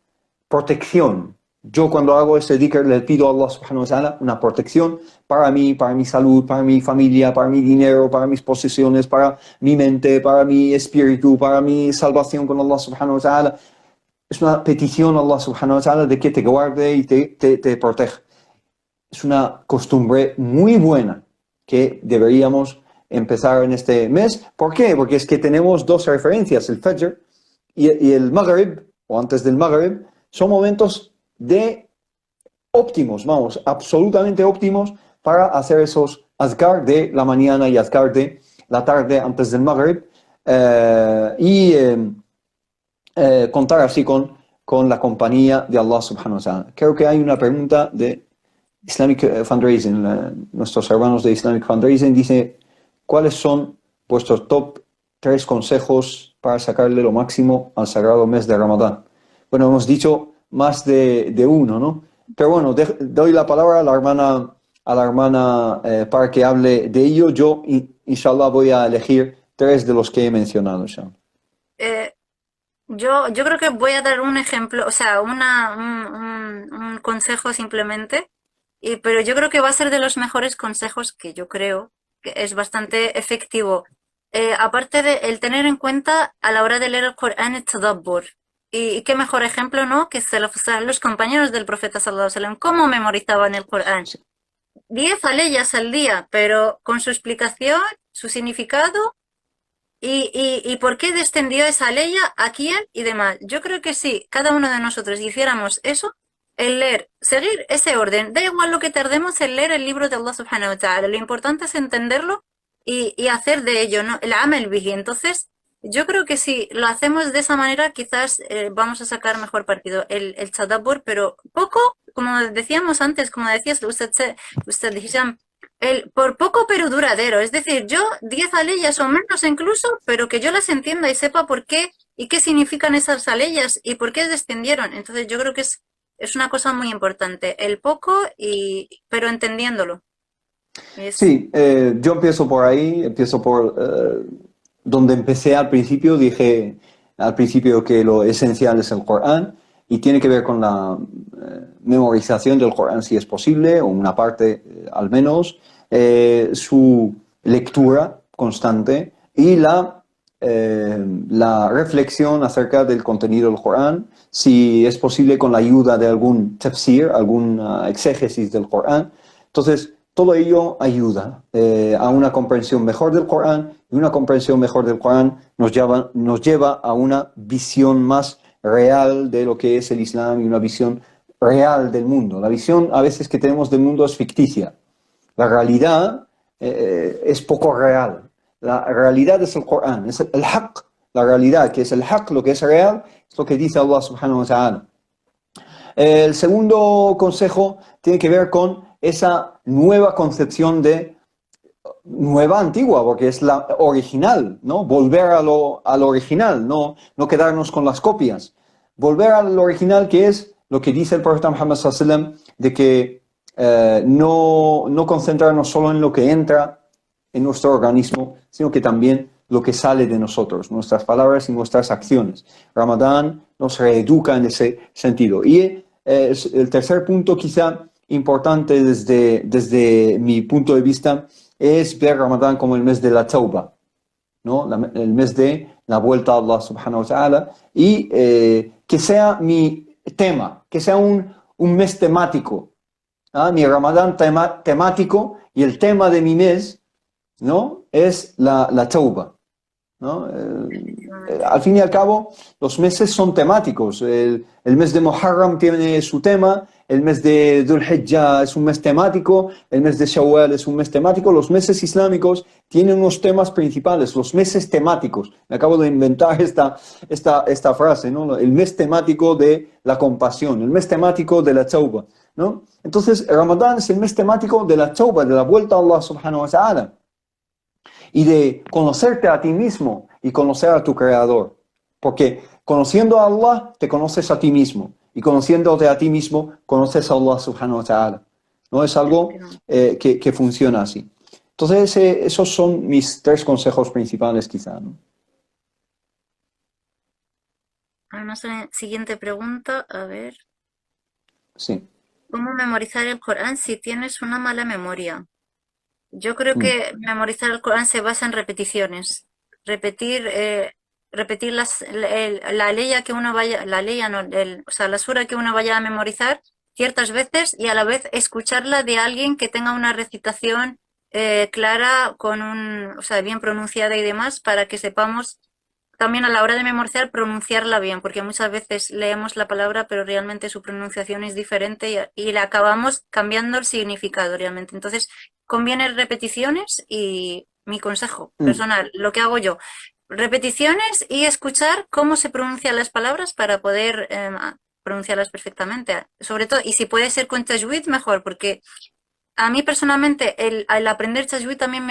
protección. Yo cuando hago ese dhikr le pido a Allah subhanahu wa ta'ala una protección para mí, para mi salud, para mi familia, para mi dinero, para mis posesiones, para mi mente, para mi espíritu, para mi salvación con Allah subhanahu wa ta'ala. Es una petición a Allah subhanahu wa ta'ala de que te guarde y te proteja. Es una costumbre muy buena que deberíamos empezar en este mes. ¿Por qué? Porque es que tenemos dos referencias, el Fajr y el Maghrib, o antes del Maghrib, son momentos óptimos, vamos, absolutamente óptimos para hacer esos azkar de la mañana y azkar de la tarde antes del Maghrib contar así con la compañía de Allah subhanahu wa ta'ala. Creo que hay una pregunta de Islamic Fundraising, nuestros hermanos de Islamic Fundraising, dice, ¿cuáles son vuestros top 3 consejos para sacarle lo máximo al sagrado mes de Ramadán? Bueno, hemos dicho más de uno, ¿no? Pero bueno, doy la palabra a la hermana para que hable de ello. Yo, inshallah, voy a elegir 3 de los que he mencionado, inshallah. Eh, yo creo que voy a dar un ejemplo, o sea, un consejo simplemente, pero yo creo que va a ser de los mejores consejos que yo creo que es bastante efectivo. Aparte de el tener en cuenta a la hora de leer el Corán, el tadabbur. Y qué mejor ejemplo, ¿no? Que los compañeros del profeta sallallahu alaihi wasallam, cómo memorizaban el Corán. 10 aleyas al día, pero con su explicación, su significado y por qué descendió esa aleya, a quién y demás. Yo creo que si cada uno de nosotros hiciéramos eso, el leer, seguir ese orden, da igual lo que tardemos en leer el libro de Allah subhanahu wa ta'ala, lo importante es entenderlo y hacer de ello, ¿no? El amal bihi. Entonces, yo creo que si lo hacemos de esa manera, quizás vamos a sacar mejor partido. El tadabbur, pero poco, como decíamos antes, como decías usted Hisham, por poco pero duradero. Es decir, yo 10 aleyas o menos incluso, pero que yo las entienda y sepa por qué y qué significan esas aleyas y por qué descendieron. Entonces, yo creo que es una cosa muy importante. El poco, pero entendiéndolo. Sí, yo empiezo por ahí, empiezo por donde empecé al principio. Dije al principio que lo esencial es el Corán y tiene que ver con la memorización del Corán si es posible, o una parte al menos, su lectura constante y la reflexión acerca del contenido del Corán, si es posible con la ayuda de algún tafsir, algún exégesis del Corán. Entonces, todo ello ayuda a una comprensión mejor del Corán, y una comprensión mejor del Corán nos lleva a una visión más real de lo que es el Islam y una visión real del mundo. La visión a veces que tenemos del mundo es ficticia. La realidad es poco real. La realidad es el Corán, es el haqq. La realidad, que es el haqq, lo que es real, Es lo que dice Allah subhanahu wa ta'ala. El segundo consejo tiene que ver con esa nueva concepción de nueva antigua, porque es la original, ¿no? Volver al original, no quedarnos con las copias. Volver al original, que es lo que dice el profeta Muhammad sallallahu alaihi wasallam, de que no concentrarnos solo en lo que entra en nuestro organismo, sino que también lo que sale de nosotros, nuestras palabras y nuestras acciones. Ramadán nos reeduca en ese sentido. Y el tercer punto, quizá importante desde mi punto de vista, es ver Ramadán como el mes de la tauba, ¿no? El mes de la vuelta a Allah subhanahu wa ta'ala, y que sea mi tema, que sea un mes temático, mi Ramadán temático, y el tema de mi mes, ¿no? Es la tauba, ¿no? Al fin y al cabo, los meses son temáticos. El mes de Muharram tiene su tema, el mes de Dhul Hijjah es un mes temático, el mes de Shawwal es un mes temático. Los meses islámicos tienen unos temas principales, los meses temáticos. Me acabo de inventar esta frase, ¿no? El mes temático de la compasión, el mes temático de la tauba, ¿no? Entonces, Ramadán es el mes temático de la tauba, de la vuelta a Allah subhanahu wa ta'ala, y de conocerte a ti mismo y conocer a tu Creador. Porque conociendo a Allah, te conoces a ti mismo. Y conociéndote a ti mismo, conoces a Allah subhanahu wa ta'ala. ¿No? Es algo que funciona así. Entonces, esos son mis 3 consejos principales, quizá, ¿no? Además, siguiente pregunta, a ver. Sí. ¿Cómo memorizar el Corán si tienes una mala memoria? Yo creo que memorizar el Corán se basa en repeticiones. Repetir la leya que uno vaya, la leya no, o sea, la sura que uno vaya a memorizar ciertas veces, y a la vez escucharla de alguien que tenga una recitación clara, o sea, bien pronunciada y demás, para que sepamos también a la hora de memorizar pronunciarla bien, porque muchas veces leemos la palabra pero realmente su pronunciación es diferente y le acabamos cambiando el significado realmente. Entonces, conviene repeticiones, y mi consejo personal, lo que hago yo, repeticiones y escuchar cómo se pronuncian las palabras para poder pronunciarlas perfectamente. Sobre todo, y si puede ser con tajwid, mejor, porque a mí personalmente el aprender tajwid también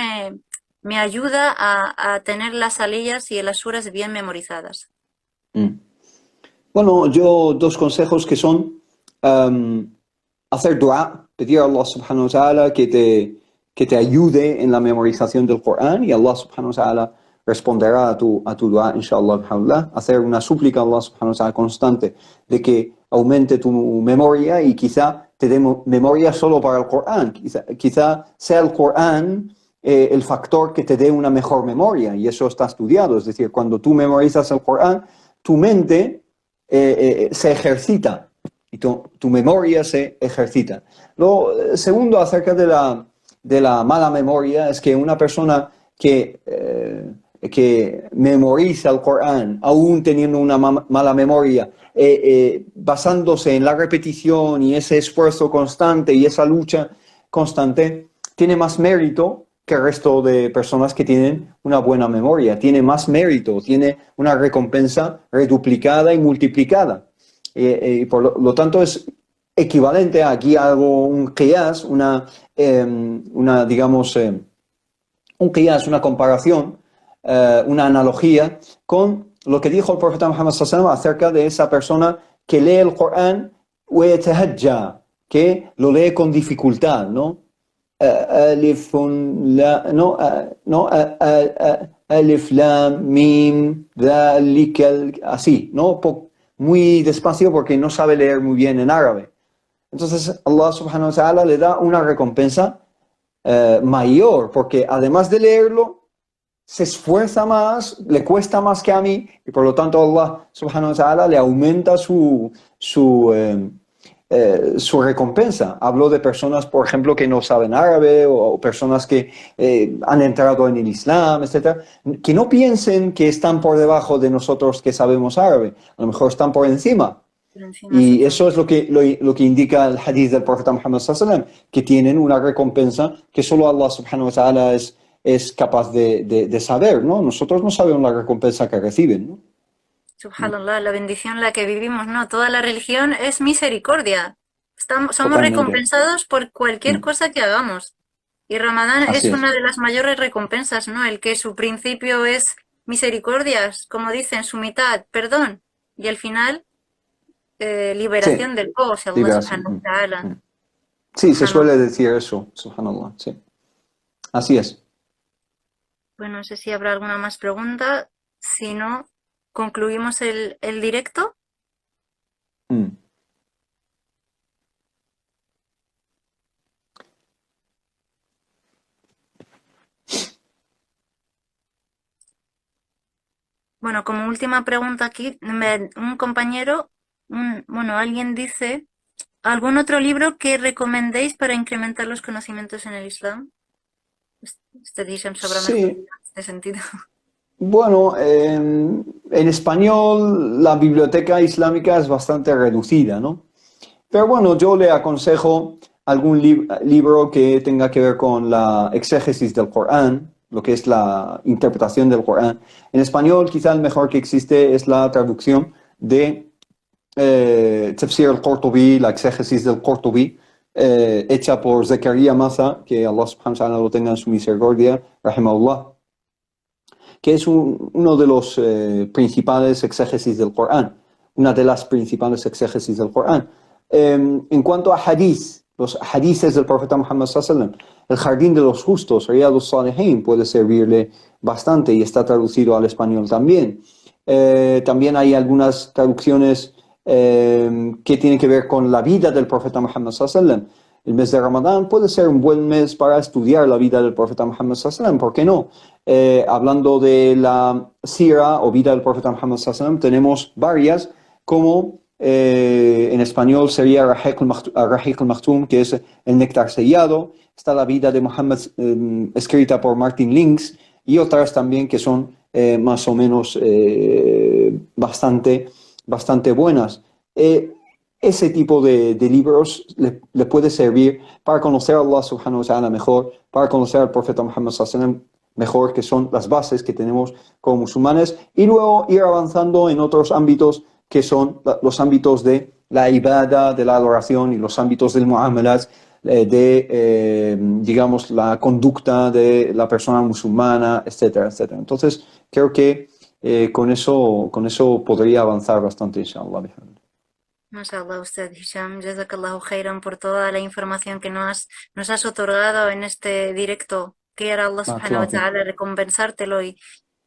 me ayuda a tener las aliyas y las suras bien memorizadas. Bueno, yo 2 consejos que son hacer dua, pedir a Allah subhanahu wa ta'ala que te ayude en la memorización del Corán, y Allah subhanahu wa ta'ala responderá a tu dua, inshallah. Hacer una súplica a Allah subhanahu wa ta'ala constante de que aumente tu memoria, y quizá te dé memoria solo para el Corán. Quizá sea el Corán el factor que te dé una mejor memoria, y eso está estudiado. Es decir, cuando tú memorizas el Corán, tu mente se ejercita, y tu memoria se ejercita. Lo segundo, acerca de la mala memoria, es que una persona que memoriza el Corán, aún teniendo una mala memoria, basándose en la repetición y ese esfuerzo constante y esa lucha constante, tiene más mérito que el resto de personas que tienen una buena memoria. Tiene más mérito, tiene una recompensa reduplicada y multiplicada. Y por lo tanto es equivalente, aquí hago un qiyas, una comparación, una analogía con lo que dijo el profeta Muhammad sallallahu alaihi wasallam acerca de esa persona que lee el Corán que lo lee con dificultad, ¿no? Alif, alif, lam, mim, dhalika, así, ¿no? Muy despacio, porque no sabe leer muy bien en árabe. Entonces Allah subhanahu wa ta'ala le da una recompensa mayor, porque además de leerlo, se esfuerza más, le cuesta más que a mí, y por lo tanto Allah subhanahu wa ta'ala le aumenta su recompensa. Hablo de personas, por ejemplo, que no saben árabe, o personas que han entrado en el Islam, etc. Que no piensen que están por debajo de nosotros que sabemos árabe. A lo mejor están por encima. Y eso es lo que indica el hadith del profeta Muhammad sallallahu alaihi wasallam, que tienen una recompensa que solo Allah subhanahu wa ta'ala es capaz de saber, ¿no? Nosotros no sabemos la recompensa que reciben, ¿no? Subhanallah, la bendición en la que vivimos, ¿no? Toda la religión es misericordia. Somos Totalmente. recompensados por cualquier Mm. cosa que hagamos. Y Ramadán Así es es. una de las mayores recompensas, ¿no? El que su principio es misericordias, como dicen, su mitad, perdón. Y al final, Sí, liberación del pobre, Allah liberación. subhanahu wa ta'ala. Mm. Sí, se Subhanallah. suele decir eso, subhanallah, sí. Así es. Bueno, no sé si habrá alguna más pregunta. Si no, concluimos el directo. Mm. Bueno, como última pregunta aquí, un compañero, bueno, alguien dice, ¿algún otro libro que recomendéis para incrementar los conocimientos en el Islam? Este Hisham sabrá mejor Sí, en este sentido. bueno, en español la biblioteca islámica es bastante reducida, ¿no? Pero bueno, yo le aconsejo algún libro que tenga que ver con la exégesis del Corán, lo que es la interpretación del Corán. En español, quizá el mejor que existe es la traducción de Tafsir al-Qurtubi, la exégesis del Qurtubi, hecha por Zakaria Maza, que Allah subhanahu wa ta'ala lo tenga en su misericordia, rahimahullah, que es uno de los principales exégesis del Corán, una de las principales exégesis del Corán. En cuanto a hadith, los hadiths del profeta Muhammad sallallahu alaihi wasallam, el jardín de los justos, Riyadus Salihin, puede servirle bastante y está traducido al español también. También hay algunas traducciones que tienen que ver con la vida del profeta Muhammad sallallahu alaihi wasallam. El mes de Ramadán puede ser un buen mes para estudiar la vida del profeta Muhammad sallallahu alaihi wasallam, ¿por qué no? Hablando de la sira o vida del profeta Muhammad sallallahu alaihi wasallam, tenemos varias, como en español sería Rahiq al-Maktum, que es el néctar sellado. Está la vida de Muhammad escrita por Martin Links y otras también que son más o menos bastante buenas. Ese tipo de libros le puede servir para conocer a Allah subhanahu wa ta'ala mejor, para conocer al profeta Muhammad sallallahu alaihi wasallam mejor, que son las bases que tenemos como musulmanes, y luego ir avanzando en otros ámbitos que son los ámbitos de la ibada, de la adoración, y los ámbitos del muamalat, digamos, la conducta de la persona musulmana, etcétera, etcétera. Entonces, creo que con eso podría avanzar bastante, inshallah. Mashallah, usted, Hisham, Jazakallahu khairan por toda la información que nos has otorgado en este directo. Quiera Allah subhanahu wa Barakallahu ta'ala recompensártelo y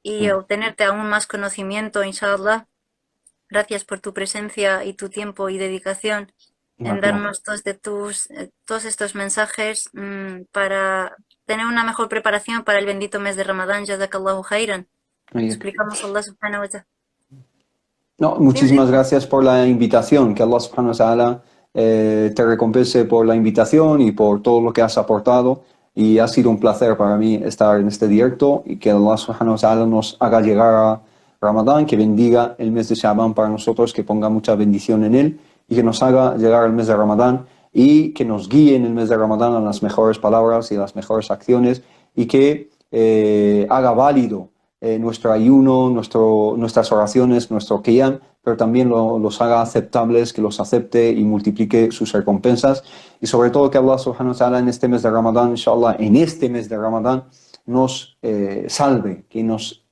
fiik. obtenerte aún más conocimiento, inshallah. Gracias por tu presencia y tu tiempo y dedicación en Barakallahu darnos todos estos mensajes para tener una mejor preparación para el bendito mes de Ramadán. Jazakallahu khairan. fiik. Explicamos a Allah subhanahu wa ta'ala. No, Dime, muchísimas dime. gracias por la invitación. Que Allah subhanahu wa ta'ala te recompense por la invitación y por todo lo que has aportado. Y ha sido un placer para mí estar en este directo, y que Allah subhanahu wa ta'ala nos haga llegar a Ramadán, que bendiga el mes de Sha'ban para nosotros, que ponga mucha bendición en él, y que nos haga llegar al mes de Ramadán y que nos guíe en el mes de Ramadán a las mejores palabras y las mejores acciones, y que haga válido nuestro ayuno, nuestras oraciones, nuestro qiyam, pero también los haga aceptables, que los acepte y multiplique sus recompensas. Y sobre todo que Allah subhanahu wa ta'ala en este mes de Ramadán, inshallah, en este mes de Ramadán, nos salve, que nos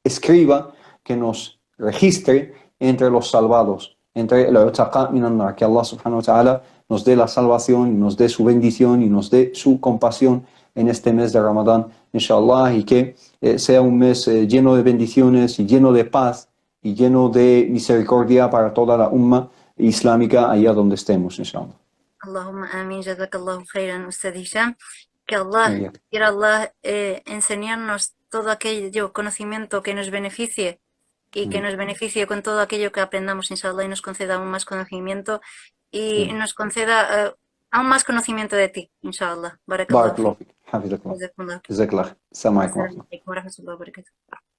escriba, que nos registre entre los salvados, entre el utaqa minan nar, que Allah subhanahu wa ta'ala nos dé la salvación, y nos dé su bendición y nos dé su compasión en este mes de Ramadán, inshallah, y que sea un mes lleno de bendiciones y lleno de paz y lleno de misericordia para toda la umma islámica allá donde estemos, inshallah. Allahumma amin, jazakallahu khairan, usted Hisham. Que Allah, quiera Allah enseñarnos todo aquello conocimiento que nos beneficie y que nos beneficie con todo aquello que aprendamos, inshallah, y nos conceda aún más conocimiento y nos conceda aún más conocimiento de ti, inshallah. Barakallahu Barakallahu fiik. fik. Hafizakallah. Jazakumullah. Jazakallah. Assalamu alaikum. Assalamu alaikum wa rahmatullahi wa barakatuh.